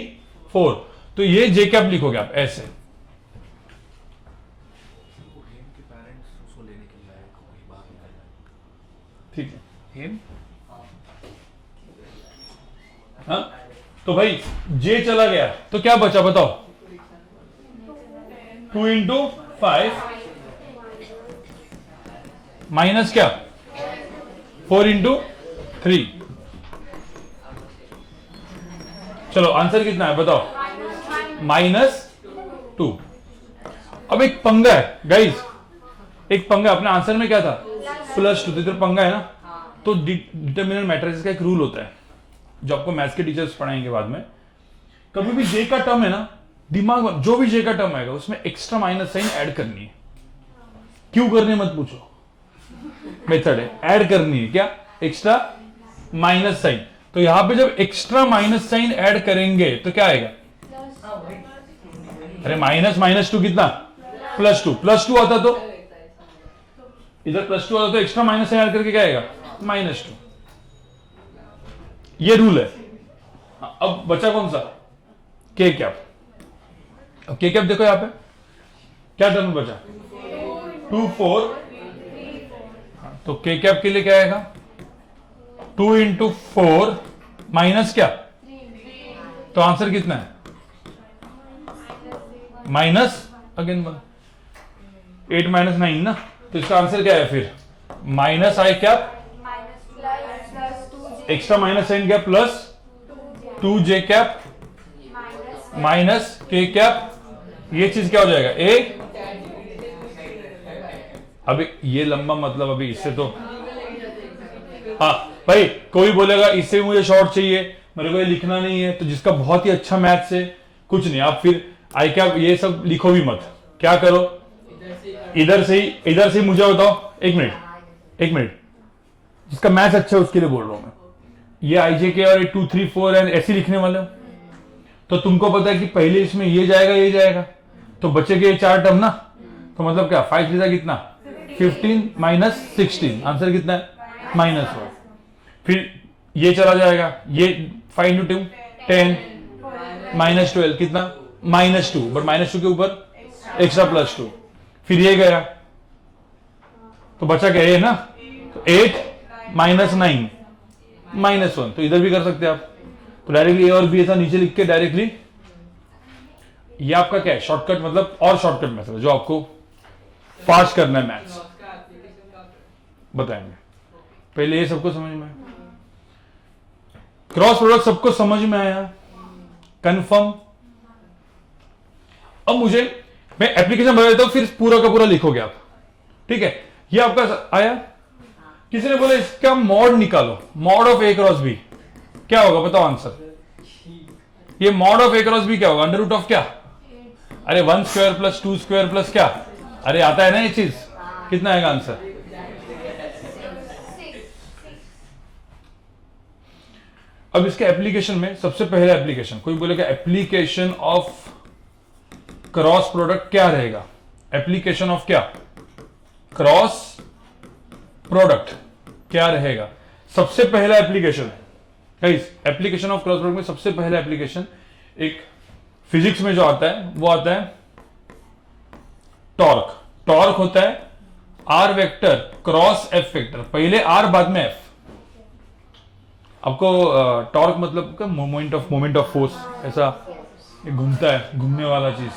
4, तो ये जे कैप लिखोगे आप ऐसे, ठीक है, हाँ तो भाई जे चला गया, तो क्या बचा बताओ, 2 इंटू 5 माइनस क्या 4 इंटू 3, चलो आंसर कितना है बताओ, -2। अब एक पंगा है गाइस, एक पंगा, अपने आंसर में क्या था +2, तो इधर पंगा है ना, तो डिटरमिनेंट मैट्रिसेस का एक रूल होता है जो आपको मैथ्स के टीचर्स पढ़ाएंगे बाद में, कभी भी जे का टर्म है ना, दिमाग में जो भी जे का टर्म आएगा उसमें एक्स्ट्रा माइनस साइन ऐड करनी है, क्यों करनी मत पूछो, मेथड है, ऐड करनी है क्या, एक्स्ट्रा माइनस साइन। तो यहां पे जब एक्स्ट्रा माइनस साइन ऐड करेंगे तो क्या आएगा, अरे माइनस माइनस टू कितना, प्लस टू, प्लस टू आता तो इधर प्लस टू आता तो एक्स्ट्रा माइनस साइन ऐड करके क्या आएगा, माइनस टू। ये रूल है। अब बचा कौन सा, के कैप। अब के कैप देखो यहां पे क्या टर्म बचा, 2 4, तो के कैप के लिए क्या आएगा, 2 इंटू 4 माइनस क्या, तो आंसर कितना है, माइनस अगेन 8 माइनस 9 ना, तो इसका आंसर क्या है फिर, माइनस आई कैप, एक्स्ट्रा माइनस साइन क्या, प्लस 2 जे कैप माइनस के कैप, ये चीज क्या हो जाएगा, ए। अभी ये लंबा मतलब अभी इससे तो, हाँ भाई कोई बोलेगा इससे मुझे शॉर्ट चाहिए, मेरे को ये लिखना नहीं है, तो जिसका बहुत ही अच्छा मैथ्स है कुछ नहीं, आप फिर आई कैप ये सब लिखो भी मत, क्या करो, इधर से ही मुझे बताओ, एक मिनट, जिसका मैथ्स अच्छा है उसके लिए बोल रहा हूं मैं, ये आई जे के और 2 3 4 एंड ऐसे लिखने वाले हो, तो तुमको पता है कि पहले इसमें ये जाएगा, तो बचेगा ये 4 टर्म ना, तो मतलब क्या 5 3 कितना, 15 माइनस 16, आंसर कितना है, -1। फिर ये चला जाएगा, ये 5 इंटू 2 10 -12 कितना, -2, बट -2 के ऊपर एक्स्ट्रा +2, फिर ये गया तो बचा क्या, ये ना, तो 8 माइनस 9 -1, तो इधर भी कर सकते हैं आप, तो डायरेक्टली ए और बी ऐसा नीचे लिख के डायरेक्टली, ये आपका क्या है, शॉर्टकट, मतलब और शॉर्टकट मेथड जो आपको फास्ट करना है मैथ्स, उसका एप्लीकेशन का बताएंगे। पहले ये सबको समझ में, क्रॉस प्रोडक्ट सबको समझ में आया, कंफर्म। अब मैं एप्लीकेशन बता देता हूं, फिर पूरा का पूरा लिखोगे आप, ठीक है। ये आपका आया, किसी ने बोला इसका मॉड निकालो, mod of A cross B क्या होगा, बताओ आंसर। ये mod of A cross B क्या होगा, अंडर रूट ऑफ क्या, अरे 1 स्क्वायर प्लस 2 स्क्वायर प्लस क्या, अरे आता है ना ये चीज, कितना आएगा आंसर, अब इसके एप्लीकेशन में सबसे पहला एप्लीकेशन, कोई बोलेगा एप्लीकेशन ऑफ क्रॉस प्रोडक्ट क्या रहेगा, एप्लीकेशन ऑफ क्या, क्रॉस प्रोडक्ट क्या रहेगा। सबसे पहला application guys, application of cross product में सबसे पहला एप्लीकेशन एक फिजिक्स में जो आता है वो आता है टॉर्क। टॉर्क होता है R vector cross F vector, पहले आर बाद में एफ। आपको टॉर्क मतलब मोमेंट ऑफ फोर्स, ऐसा घूमता है, घूमने वाला चीज,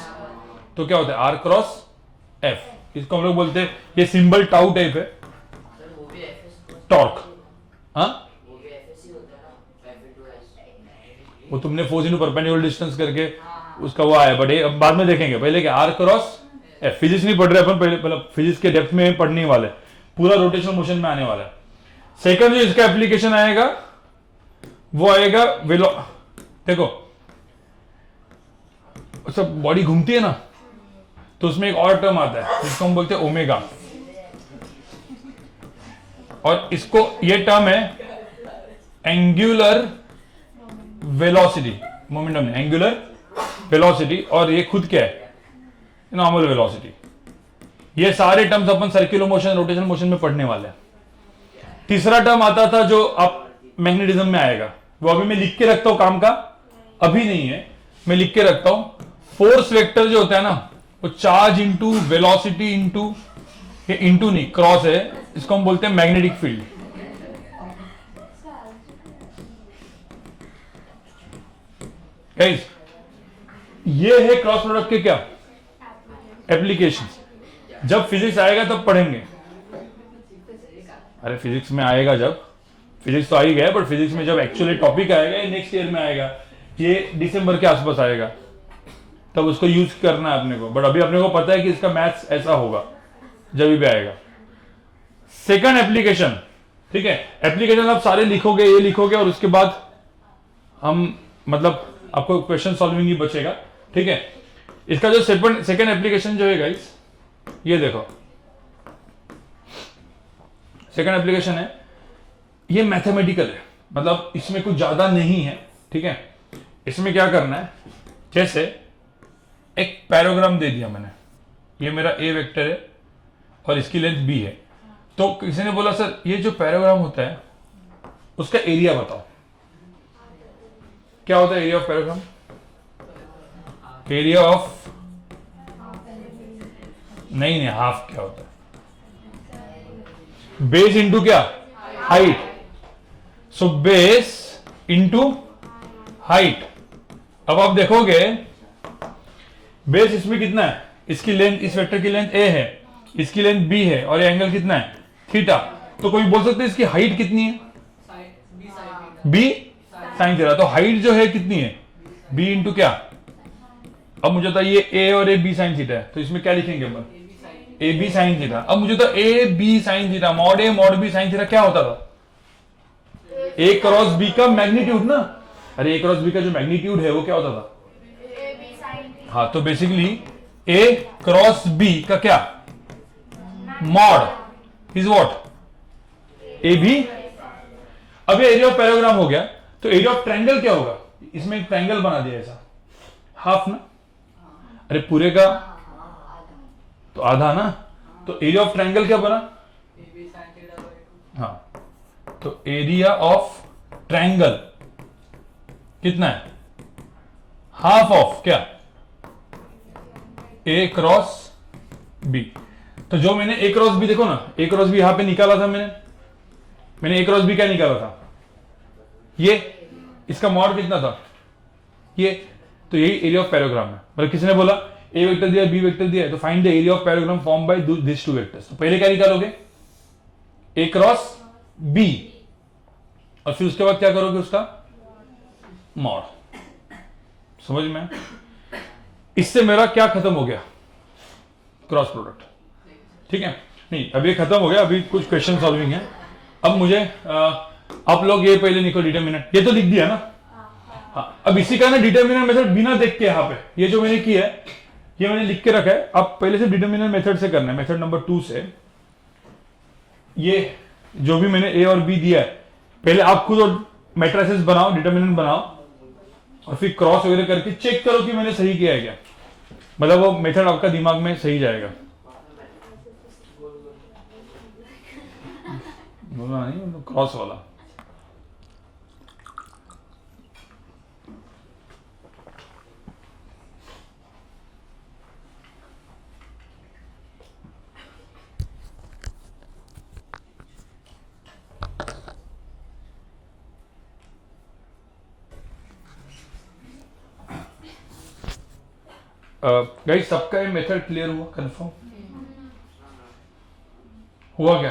तो क्या होता है आर क्रॉस एफ, इसको हम लोग बोलते हैं, ये सिंबल टाउ टाइप है, टॉर्क। हाँ वो तुमने फोर्स इनटू परपेंडिकुलर डिस्टेंस करके उसका वो आया, बट अब बाद में देखेंगे, पहले क्या आर क्रॉस एफ। फिजिक्स नहीं पढ़ रहे अपन, पहले मतलब फिजिक्स के डेप्थ में पढ़ने वाले, पूरा रोटेशनल मोशन में आने वाला है। सेकंड जो इसका एप्लीकेशन आएगा वो आएगा देखो सब बॉडी घूमती है ना, तो उसमें एक और टर्म आता है जिसको हम बोलते हैं ओमेगा, और इसको ये टर्म है एंगुलर वेलोसिटी, मोमेंटम नहीं, एंगुलर वेलोसिटी, और ये खुद क्या है, नॉर्मल वेलोसिटी। ये सारे टर्म्स अपन सर्कुलर मोशन, रोटेशनल मोशन में पढ़ने वाले हैं। तीसरा टर्म आता था जो आप मैग्नेटिज्म में आएगा, वो अभी मैं लिख के रखता हूं, काम का अभी नहीं है, मैं लिख के रखता हूं। फोर्स वेक्टर जो होता है ना, वो चार्ज इंटू वेलोसिटी इंटू, ये इंटू नहीं क्रॉस है, इसको हम बोलते हैं मैग्नेटिक फील्ड। गाइस ये है क्रॉस प्रोडक्ट के क्या एप्लीकेशन। जब फिजिक्स आएगा तब पढ़ेंगे, अरे फिजिक्स में आएगा, जब फिजिक्स तो आ ही गया, बट फिजिक्स में जब एक्चुअली टॉपिक आएगा, ये नेक्स्ट ईयर में आएगा, ये दिसंबर के आसपास आएगा, तब उसको यूज करना है अपने को। बट अभी अपने को पता है कि इसका मैथ्स ऐसा होगा जब भी आएगा। सेकंड एप्लीकेशन, ठीक है, एप्लीकेशन आप सारे लिखोगे, ये लिखोगे, और उसके बाद हम मतलब आपको क्वेश्चन सॉल्विंग ही बचेगा, ठीक है। इसका जो सेकंड एप्लीकेशन जो है गाइस, ये देखो, सेकंड एप्लीकेशन है, ये मैथमेटिकल है, मतलब इसमें कुछ ज्यादा नहीं है, ठीक है। इसमें क्या करना है, जैसे एक पैराग्राम दे दिया मैंने, ये मेरा ए वेक्टर है और इसकी लेंथ बी है, तो किसी ने बोला सर ये जो पैराग्राम होता है उसका एरिया बताओ। क्या होता है एरिया ऑफ पैराग्राम? एरिया ऑफ, नहीं हाफ क्या होता है? बेस इंटू क्या? Height. So base into height. अब आप देखोगे बेस इसमें कितना है, इसकी लेंथ, इस वेक्टर की लेंथ a है, इसकी लेंथ b है और ये एंगल कितना है? थीटा। तो कोई बोल सकते है इसकी हाइट कितनी है? b sine theta. तो हाइट जो है कितनी है? b इंटू क्या? अब मुझे तो ये a और a b साइन थीटा है, तो इसमें क्या लिखेंगे अपन? A B sine theta. अब मुझे तो A B sine theta, mod A mod B sine theta क्या होता था? ए क्रॉस बी का मैग्नीट्यूड ना। अरे ए क्रॉस बी का जो मैग्नीट्यूड है वो क्या होता था? हाँ, तो बेसिकली ए क्रॉस बी का क्या? Mod is what? A B. अब ये एरिया ऑफ पैराग्राम हो गया, तो एरिया ऑफ ट्रायंगल क्या होगा? इसमें एक ट्रायंगल बना दिया ऐसा, हाफ ना। अरे पूरे का तो आधा ना, तो एरिया ऑफ ट्रायंगल क्या बना? हाँ, तो एरिया ऑफ ट्रायंगल कितना है? हाफ ऑफ क्या? ए क्रॉस बी। तो जो मैंने ए क्रॉस बी, देखो ना, ए क्रॉस बी यहां पे निकाला था मैंने ए क्रॉस बी क्या निकाला था? ये, इसका मॉड कितना था? ये। तो यही एरिया ऑफ पैराग्राम है। मतलब किसी ने बोला ए वेक्टर दिया, बी वेक्टर दिया है, तो find the area of parallelogram form by this two vectors. तो पहले क्या निकालोगे? ए क्रॉस बी, और फिर उसके बाद क्या करोगे? उसका मॉड। समझ में? इससे मेरा क्या खत्म हो गया? Cross product. ठीक है, नहीं अब ये खत्म हो गया, अभी कुछ क्वेश्चन सॉल्विंग है। अब मुझे आप लोग ये पहले निको डिटर्मिनेंट, ये तो लिख दिया ना। हाँ, अब इसी का ना डिटर्मिनेंट मेथड बिना देख के यहाँ पे ये जो मैंने किया है ये मैंने लिख के रखा है। आप पहले से डिटर्मिनेंट मेथड से करना है, मेथड नंबर 2 से। ये जो भी मैंने ए और बी दिया है, पहले आप खुद मैट्रिसेस बनाओ, डिटर्मिनेंट बनाओ, और फिर क्रॉस वगैरह करके चेक करो कि मैंने सही किया है क्या। मतलब वो मेथड आपका दिमाग में सही जाएगा। बोला नहीं, क्रॉस वाला। गाइस सबका ये मेथड क्लियर हुआ? कंफर्म हुआ क्या?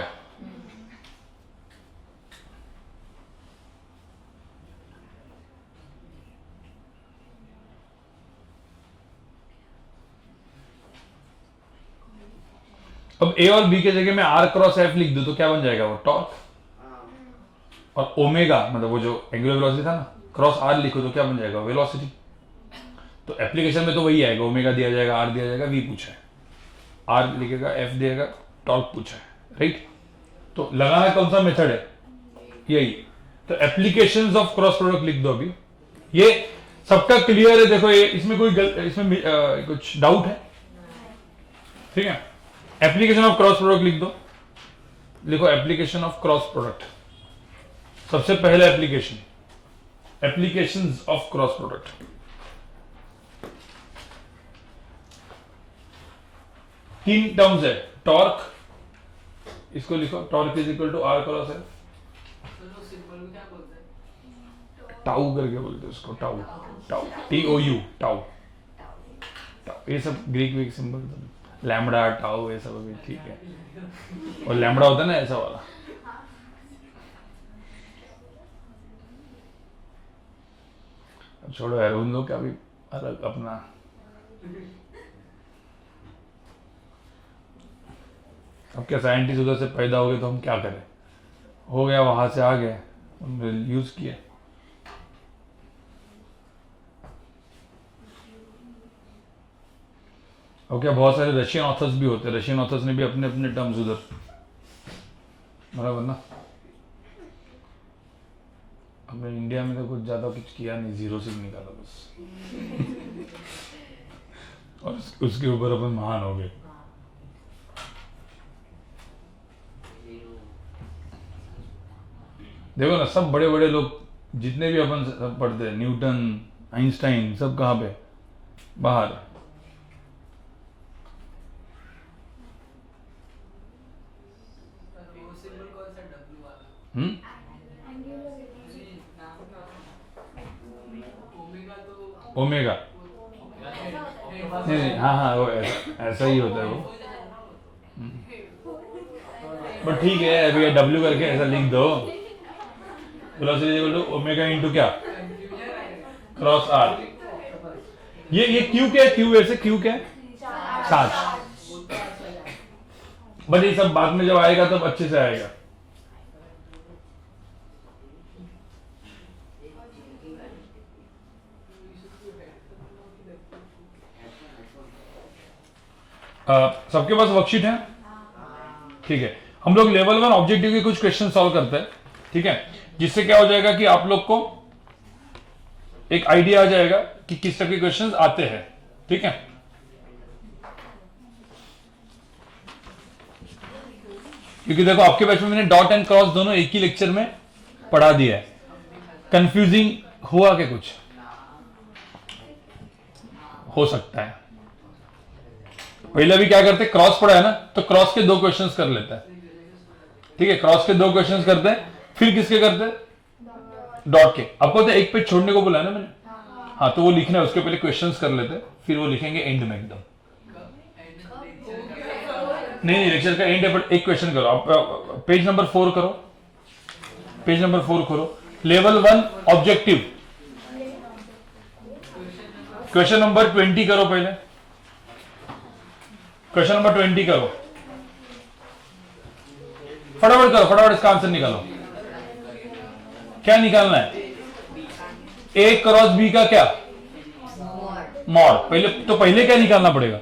अब ए और बी के जगह में आर क्रॉस एफ लिख दूं तो क्या बन जाएगा? वो टॉर्क। और ओमेगा मतलब वो जो एंगुलर वेलोसिटी था ना, क्रॉस आर लिखो तो क्या बन जाएगा? वेलोसिटी। तो एप्लीकेशन में तो वही आएगा, ओमेगा दिया जाएगा, आर दिया जाएगा, वी पूछा है, आर लिखेगा, एफ दिएगा, टॉर्क पूछा है, राइट। तो लगाना कौन सा मेथड है? यही। तो एप्लीकेशंस ऑफ क्रॉस प्रोडक्ट लिख दो अभी। ये सबका क्लियर है? देखो ये इसमें इसमें कुछ डाउट है? ठीक है, एप्लीकेशन ऑफ क्रॉस प्रोडक्ट लिख दो। लिखो एप्लीकेशन ऑफ क्रॉस प्रोडक्ट। सबसे पहला application, applications of cross product. तीन टर्म्स है, टॉर्क, इसको लिखो, torque is equal to R cross F. Tau करके बोलते हैं उसको, टाउ, टाउ, TOU, टाउ। ये सब Greek week symbol, lambda, tau, ये सब अभी ठीक है। और लैम्बडा होता है ना ऐसा वाला। अब छोड़ो यार उन लोग का भी अलग अपना। अब क्या साइंटिस्ट उधर से पैदा हो गए तो हम क्या करें? हो गया, वहां से आ गए, उन्होंने यूज किया। और क्या बहुत सारे रशियन ऑथर्स भी होते हैं, रशियन ऑथर्स ने भी अपने अपने टर्म्स उधर बराबर ना। हमने इंडिया में तो कुछ ज़्यादा कुछ किया नहीं, जीरो से निकाला बस और उसके ऊपर अपन महान हो गए। देखो ना, सब बड़े बड़े लोग जितने भी अपन सब पढ़ते हैं, न्यूटन, आइंस्टाइन, सब कहाँ पे? बाहर। वो सिंबल कौन सा W वाला? हम्म। जी, नाम का ओमेगा तो ओमेगा। नहीं, हाँ हाँ, वो ऐसा ही होता है वो। बट ठीक है, अभी W करके ऐसा लिख दो, velocity equal to omega into क्या? Cross R. ये क्यू क्या है? क्यू वैसे क्यू क्या है? चार्ज। बट ये सब बाद में जब आएगा तब अच्छे से आएगा। सबके पास वर्कशीट है? ठीक है, हम लोग लेवल 1 ऑब्जेक्टिव के कुछ क्वेश्चन सॉल्व करते हैं, ठीक है, जिससे क्या हो जाएगा कि आप लोग को एक आइडिया आ जाएगा कि किस तरह के क्वेश्चंस आते हैं, ठीक है। क्योंकि देखो आपके बैच में मैंने डॉट एंड क्रॉस दोनों एक ही लेक्चर में पढ़ा दिया है। कंफ्यूजिंग हुआ क्या? कुछ हो सकता है। पहले भी क्या करते, क्रॉस पढ़ा है ना, तो क्रॉस के 2 क्वेश्चंस कर लेता है, ठीक है। क्रॉस के 2 क्वेश्चंस करते हैं, फिर किसके करते हैं? डॉट के। आपको तो एक पेज छोड़ने को बोला है ना मैंने, हाँ, तो वो लिखना है, उसके पहले क्वेश्चंस कर लेते हैं, फिर वो लिखेंगे एंड में एकदम। नहीं, लेक्चर का एंड है, बट एक क्वेश्चन करो आप। पेज नंबर 4 करो, पेज नंबर 4 करो। लेवल 1 ऑब्जेक्टिव, क्वेश्चन नंबर 20 करो पहले। क्वेश्चन नंबर 20 करो, फटाफट करो, फटाफट इसका आंसर निकालो। क्या निकालना है? ए क्रॉस बी का क्या? मॉड। पहले क्या निकालना पड़ेगा?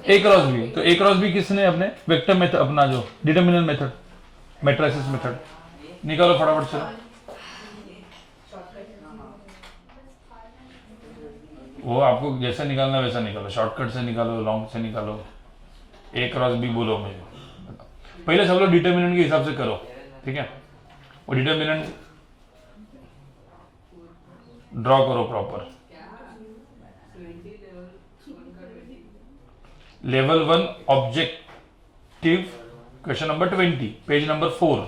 ए क्रॉस बी। तो ए क्रॉस बी किसने? अपने वेक्टर मेथड, अपना जो डिटरमिनेंट मेथड, मैट्रिसेस मेथड निकालो फटाफट से। वो आपको जैसा निकालना वैसा निकालो, शॉर्टकट से निकालो, लॉन्ग से निकालो। ए क्रॉस बी बोलो मुझे। पहले सब लोग डिटरमिनेंट के हिसाब से करो, ठीक है। वो डिटरमिनेंट ड्रॉ करो proper. Level 1 objective question number 20, page number 4।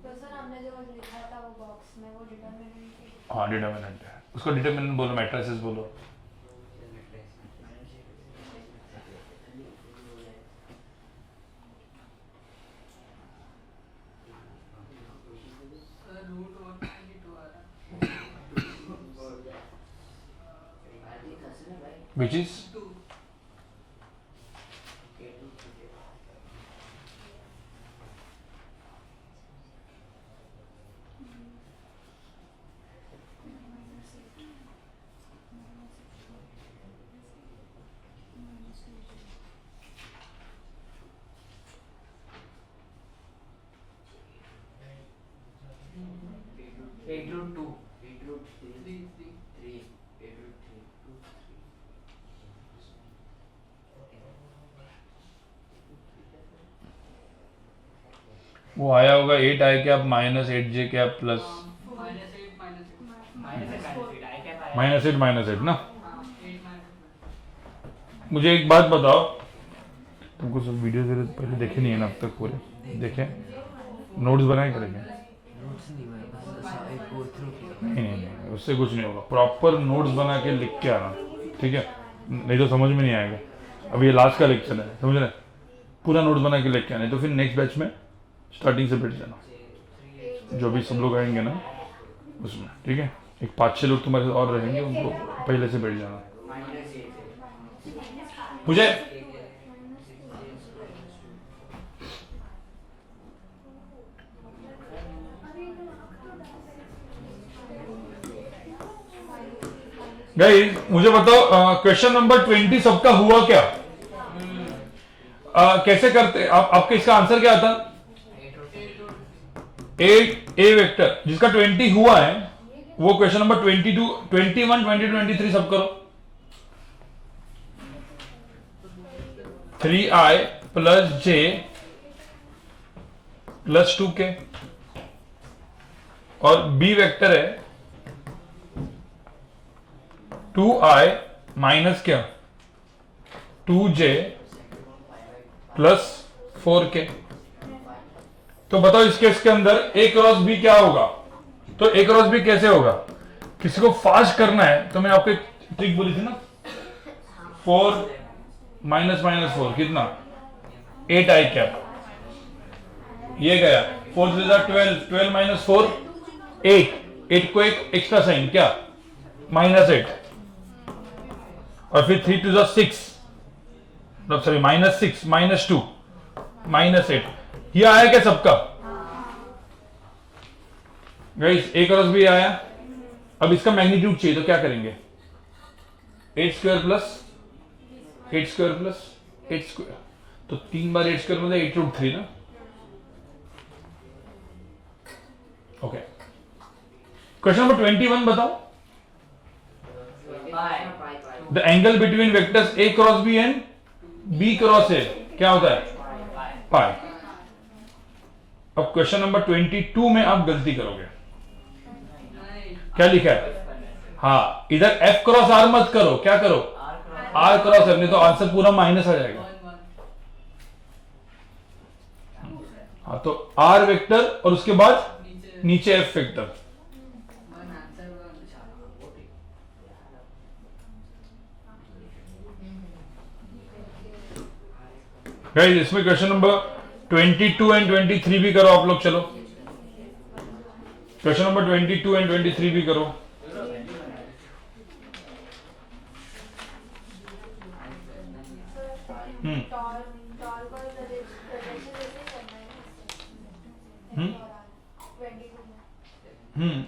तो सर हमने जो लिखा था वो बॉक्स में, वो डिटरमिनेंट। हाँ, डिटरमिनेंट है, उसको डिटरमिनेंट बोलो, मैट्रिसेस बोलो। Which is? वो आया होगा 8 आई कैप माइनस 8 जे कैप प्लस -8 ना। मुझे एक बात बताओ, तुमको सब वीडियो पहले देखे नहीं है ना अब तक? पूरे देखे? नोट्स बनाए करेंगे? नहीं, उससे कुछ नहीं होगा। प्रॉपर नोट्स बना के लिख के आना, ठीक है, नहीं तो समझ में नहीं आएगा। अब ये लास्ट का लेक्चर है, समझ रहे? पूरा नोट्स बना के लिख के आना, तो फिर नेक्स्ट बैच में स्टार्टिंग से बैठ जाना, जो भी सब लोग आएंगे ना उसमें, ठीक है। एक 5-6 लोग तुम्हारे साथ और रहेंगे, उनको पहले से बैठ जाना। मुझे गाइस मुझे बताओ क्वेश्चन नंबर 20 सबका हुआ क्या? कैसे करते आप? आपके इसका आंसर क्या था? ए वेक्टर जिसका 20 हुआ है वो क्वेश्चन नंबर 22, 21, 22, 23 सब करो। 3i plus j plus 2k और बी वेक्टर है 2i माइनस क्या 2j प्लस 4k। तो बताओ इस केस के अंदर a क्रॉस बी क्या होगा? तो a क्रॉस बी कैसे होगा? किसी को फास्ट करना है तो मैं आपको एक ट्रिक बोली थी ना, 4 माइनस माइनस 4 कितना 8i कैप, ये गया 4 3 12, 12 माइनस 4 8 को एक एक्स्ट्रा साइन क्या -8 और फिर 3 2 6, सॉरी -6 -2 -8। ये आया क्या सबका? गाइस एक क्रॉस भी आया। अब इसका मैग्नीट्यूड चाहिए तो क्या करेंगे? 8 square plus 8 square plus 8 square, तो 3 बार 8 स्क्वायर मतलब 8√3 ना। ओके क्वेश्चन नंबर 21 बताओ। The angle between vectors A cross B and B cross A क्या होता है? पाई। अब क्वेश्चन नंबर 22 में आप गलती करोगे। क्या लिखा है? हाँ इधर एफ क्रॉस आर मत करो, क्या करो? आर क्रॉस एफ, नहीं तो आंसर पूरा माइनस आ जाएगा। हाँ तो आर वेक्टर और उसके बाद नीचे एफ वेक्टर। गाइस इसमें क्वेश्चन नंबर 22 एंड 23 भी करो आप लोग। चलो क्वेश्चन नंबर 22 एंड 23 भी करो।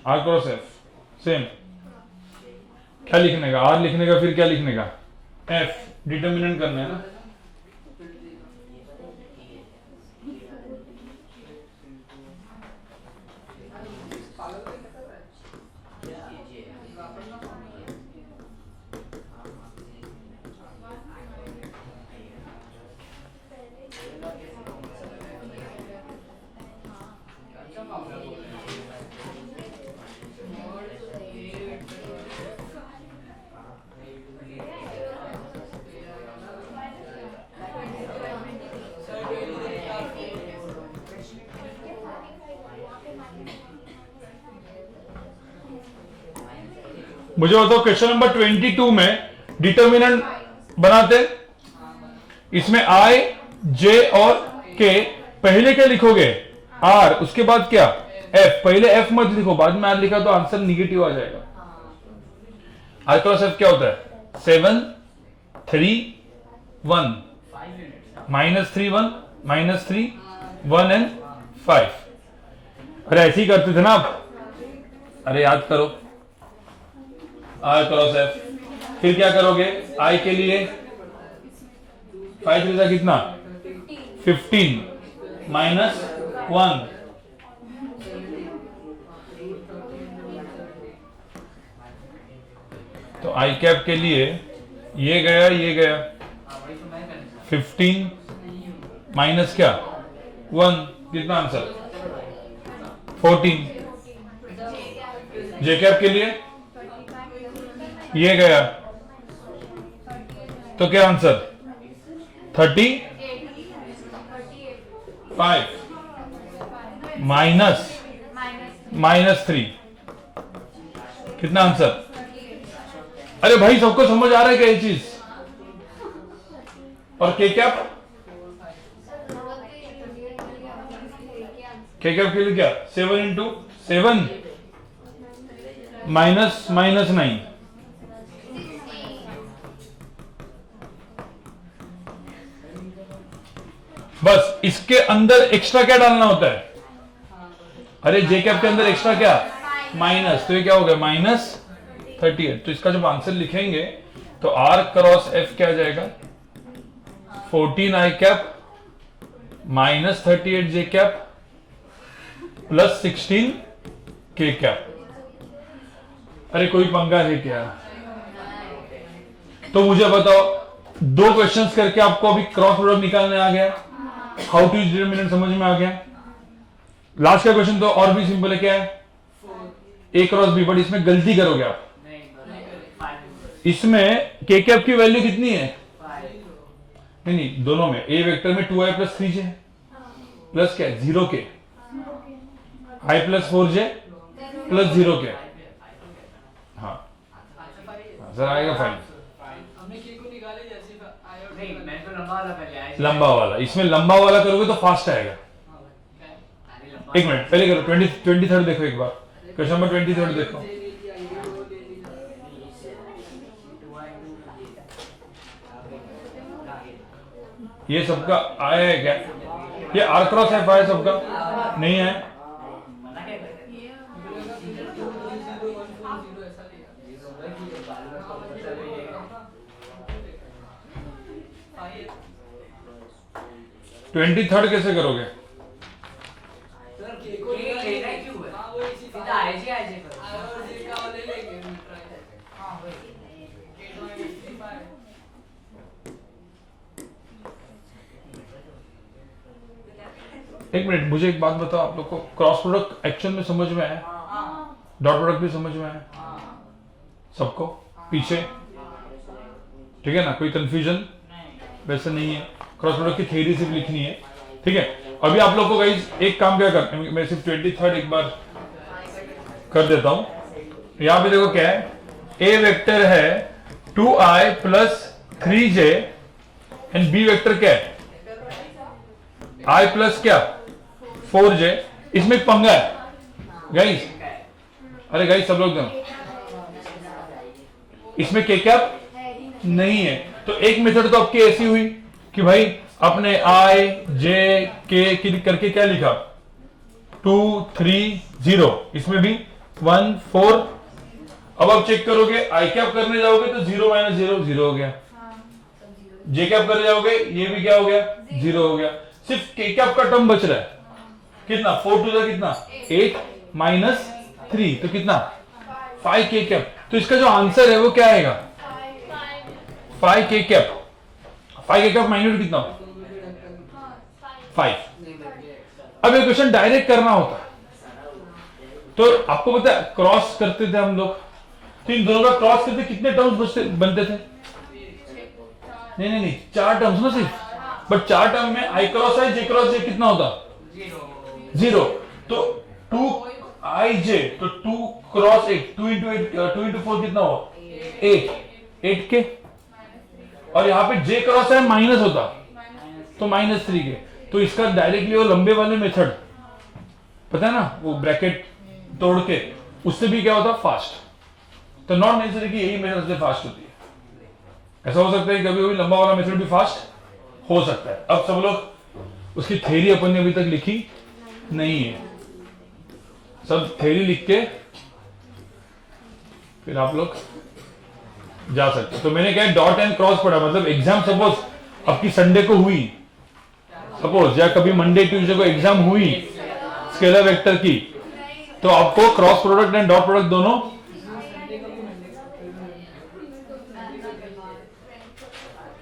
R cross F same. क्या लिखने का? आर लिखने का, फिर क्या लिखने का? एफ डिटर्मिनेंट करना है ना। मुझे बताओ क्वेश्चन नंबर 22 में डिटर्मिनेंट बनाते, इसमें आई जे और के, पहले क्या लिखोगे? आर, उसके बाद क्या? एफ। पहले एफ मत लिखो, बाद में आर लिखा तो आंसर निगेटिव आ जाएगा। आर क्रॉस एफ क्या होता है? 7 3 1 -3 1 -3 1 एंड 5। अरे ऐसे ही करते थे ना आप? अरे याद करो, आर क्रॉस एफ। फिर क्या करोगे? आई के लिए 5 3 कितना? 15 -1 तो आई कैप के लिए ये गया, ये गया 15 माइनस क्या 1, कितना आंसर? 14। जे कैप के लिए ये गया, तो क्या आंसर? 35 -3, कितना आंसर? अरे भाई सबको समझ आ रहा है क्या ये चीज? और के कैप, के कैप के लिए क्या? 7 × 7 -9। बस इसके अंदर एक्स्ट्रा क्या डालना होता है? अरे जे कैप के अंदर एक्स्ट्रा क्या? माइनस, तो ये क्या हो गया? 38। तो इसका जब आंसर लिखेंगे तो आर क्रॉस एफ क्या आ जाएगा, 14 आई कैप माइनस 38 जे कैप प्लस 16 के कैप। अरे कोई पंगा है क्या? तो मुझे बताओ, दो क्वेश्चंस करके आपको अभी क्रॉस प्रोडक्ट निकालने आ गया, हाउ टू यूज डिटरमिनेंट समझ में आ गया। लास्ट का क्वेश्चन तो और भी सिंपल है, क्या है, ए क्रॉस बी, बट इसमें गलती करोगे आप। इसमें के कैप की वैल्यू कितनी है, नहीं नहीं दोनों में, ए वेक्टर में 2i प्लस 3j प्लस क्या है 0 के, i प्लस 4j प्लस 0 के। हाँ सर आएगा फाइन, हमने के को निकाले जैसे आया और नहीं मैंने तो लंबा वाला पहले आया। लंबा वाला, इसमें लंबा वाला करोगे तो फास्ट आएगा। अरे लंबा एक मिनट पहले करो, 23rd देखो एक बार, क्वेश्चन नंबर 23rd देखो। ये सबका आया है क्या, ये आर क्रॉस एफ आया सबका, नहीं है। मना क्या कर रहे हैं? 0 ऐसा लिया। 23rd कैसे करोगे, सर के को ये लेना ही क्यों है? हाँ वो इसी सीधा आईजे आईजे करो। आया और जे का वाले लेंगे हम ट्राई करते हैं। हाँ वही। के तो है 65 एक मिनट मुझे एक बात बताओ, आप लोग को क्रॉस प्रोडक्ट एक्चुअल में समझ में आया, डॉट प्रोडक्ट भी समझ में आया सबको पीछे, ठीक है ना, कोई कंफ्यूजन वैसे नहीं है। क्रॉस प्रोडक्ट की थ्योरी सिर्फ लिखनी है, ठीक है। अभी आप लोग को गाइस एक काम क्या कर, मैं सिर्फ 23rd एक बार कर देता हूं। यहां पे देखो क्या है, ए वेक्टर है 2i plus 3j and B vector क्या है i प्लस क्या 4j। इसमें एक पंगा है गाइस, अरे गाइस सब लोग इसमें के कैप नहीं है, तो एक मेथड तो आपकी ऐसी हुई कि भाई अपने i j k करके क्या लिखा 2 3 0, इसमें भी 1 4। अब आप चेक करोगे आई कैप करने जाओगे तो 0 माइनस 0 0 हो गया, जे कैप करने जाओगे ये भी क्या हो गया 0 हो गया, सिर्फ के कैप का टर्म बच रहा है, कितना 4 टू कितना 8 माइनस 3 तो कितना 5 के कैप। तो इसका जो आंसर है वो क्या आएगा 5 के कैप। 5 के कैप माइनस कितना 5। अब ये क्वेश्चन डायरेक्ट करना होता तो आपको पता है क्रॉस करते थे हम लोग, तो इन दोनों का क्रॉस करते कितने टर्म्स बनते थे, नहीं 4 टर्म्स ना सिर्फ, बट 4 टर्म में आई क्रॉस आई जे क्रॉस जे कितना होता 0, तो 2 आई जे, तो 2 क्रॉस 8 2 इंटू 4 कितना हुआ 8 के, और यहाँ पे जे क्रॉस है माइनस होता तो -3 के। तो इसका डायरेक्टली वो लंबे वाले मेथड पता है ना, वो ब्रैकेट तोड़ के उससे भी क्या होता फास्ट, तो नॉट नेसेसरी कि यही मेथड से फास्ट होती है, ऐसा हो सकता है कभी कभी लंबा वाला मेथड भी फास्ट हो सकता है। अब सब लोग उसकी थ्योरी अपन ने अभी तक लिखी नहीं है, सब थ्योरी लिख के फिर आप लोग जा सकते। तो मैंने क्या डॉट एंड क्रॉस पढ़ा, मतलब एग्जाम सपोज आपकी संडे को हुई, सपोज या कभी मंडे ट्यूसडे को एग्जाम हुई स्केलर वेक्टर की, तो आपको cross product and dot product दोनों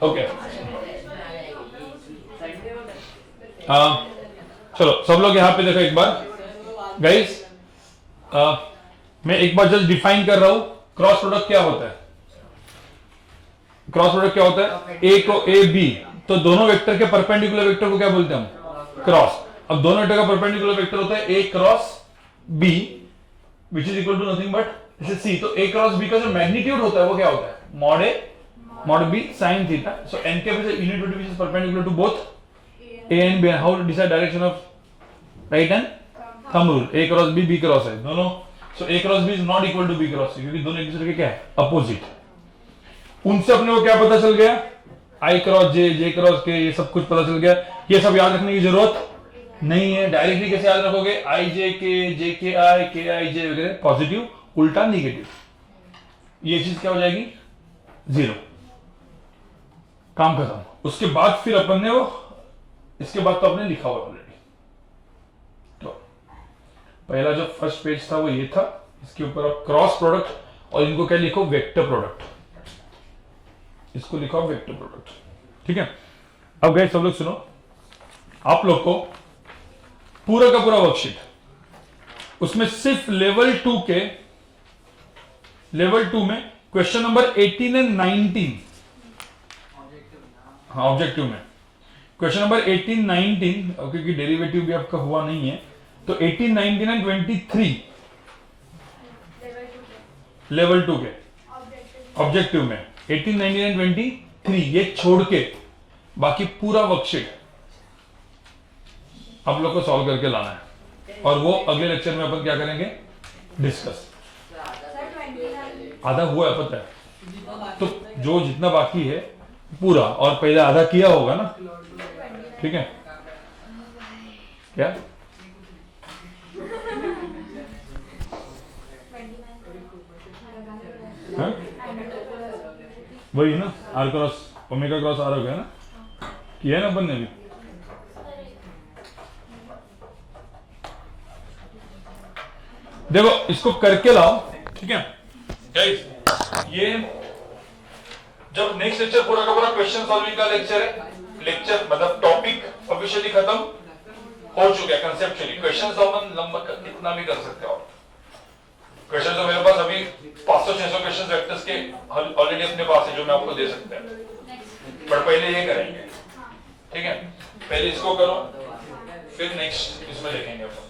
ओके। चलो सब लोग यहां पे देखो एक बार गाइस, मैं एक बार जस्ट डिफाइन कर रहा हूं क्रॉस प्रोडक्ट क्या होता है। क्रॉस प्रोडक्ट क्या होता है, ए को ए बी, तो दोनों वेक्टर के परपेंडिकुलर वेक्टर को क्या बोलते हैं हम क्रॉस। अब दोनों वेक्टर का परपेंडिकुलर वेक्टर होता है A cross B which is equal to nothing but C. तो ए क्रॉस बी का जो मैग्नीट्यूड होता है वो क्या होता है mod A mod B sine theta. So N cap is a unit vector which is perpendicular to both A and B. How to decide direction of right hand thumb rule, A cross B cross है दोनों। So A cross B is not equal to B cross C, क्योंकि दोनों एक दूसरे के क्या है opposite. उनसे अपने को क्या पता चल गया, आई क्रॉस जे, जे क्रॉस के, ये सब कुछ पता चल गया। ये सब याद रखने की जरूरत नहीं है, डायरेक्टली कैसे याद रखोगे, आई जे के, जे के आई जे वगैरह, पॉजिटिव उल्टा निगेटिव। ये चीज क्या हो जाएगी 0, काम खत्म। उसके बाद फिर अपन ने वो, इसके बाद तो आपने लिखा हुआ ऑलरेडी। तो पहला जो फर्स्ट पेज था वो ये था, इसके ऊपर आप क्रॉस प्रोडक्ट और इनको क्या लिखो, वेक्टर प्रोडक्ट, इसको लिखो वेक्टर प्रोडक्ट, ठीक है। अब गए सब लोग सुनो, आप लोग को पूरा का पूरा वर्कशीट, उसमें सिर्फ लेवल 2 में क्वेश्चन नंबर 18 एंड 19, हाँ ऑब्जेक्टिव में क्वेश्चन नंबर 18, 19, क्योंकि डेरिवेटिव भी आपका हुआ नहीं है, तो 18, 19 एंड 23 लेवल 2 के ऑब्जेक्टिव में 18, 19 एंड 23 ये छोड़ के बाकी पूरा वर्कशीट आप लोग को सॉल्व करके लाना है, और वो अगले लेक्चर में अपन क्या करेंगे, डिस्कस। आधा हुआ है पता है, तो जो जितना बाकी है पूरा, और पहले आधा किया होगा ना, ठीक है क्या, हाँ? वही ना, R cross omega cross R हो गया ना, किया है ना अपन ने भी। देखो इसको करके लाओ, ठीक है गाइस। ये जब नेक्स्ट लेक्चर पूरा का पूरा क्वेश्चन सॉल्विंग का लेक्चर है, लेक्चर मतलब टॉपिक ऑफिशियली खत्म हो चुका है कंसेप्चुअली। क्वेश्चन सॉल्व लंबा कितना भी कर सकते हो आप। क्वेश्चन तो मेरे पास अभी 500-600 क्वेश्चन वेक्टर्स के ऑलरेडी अपने पास है जो मैं आपको दे सकता है, बट पहले ये करेंगे, ठीक है। पहले इसको करो, फिर नेक्स्ट इसमें देखेंगे अपन।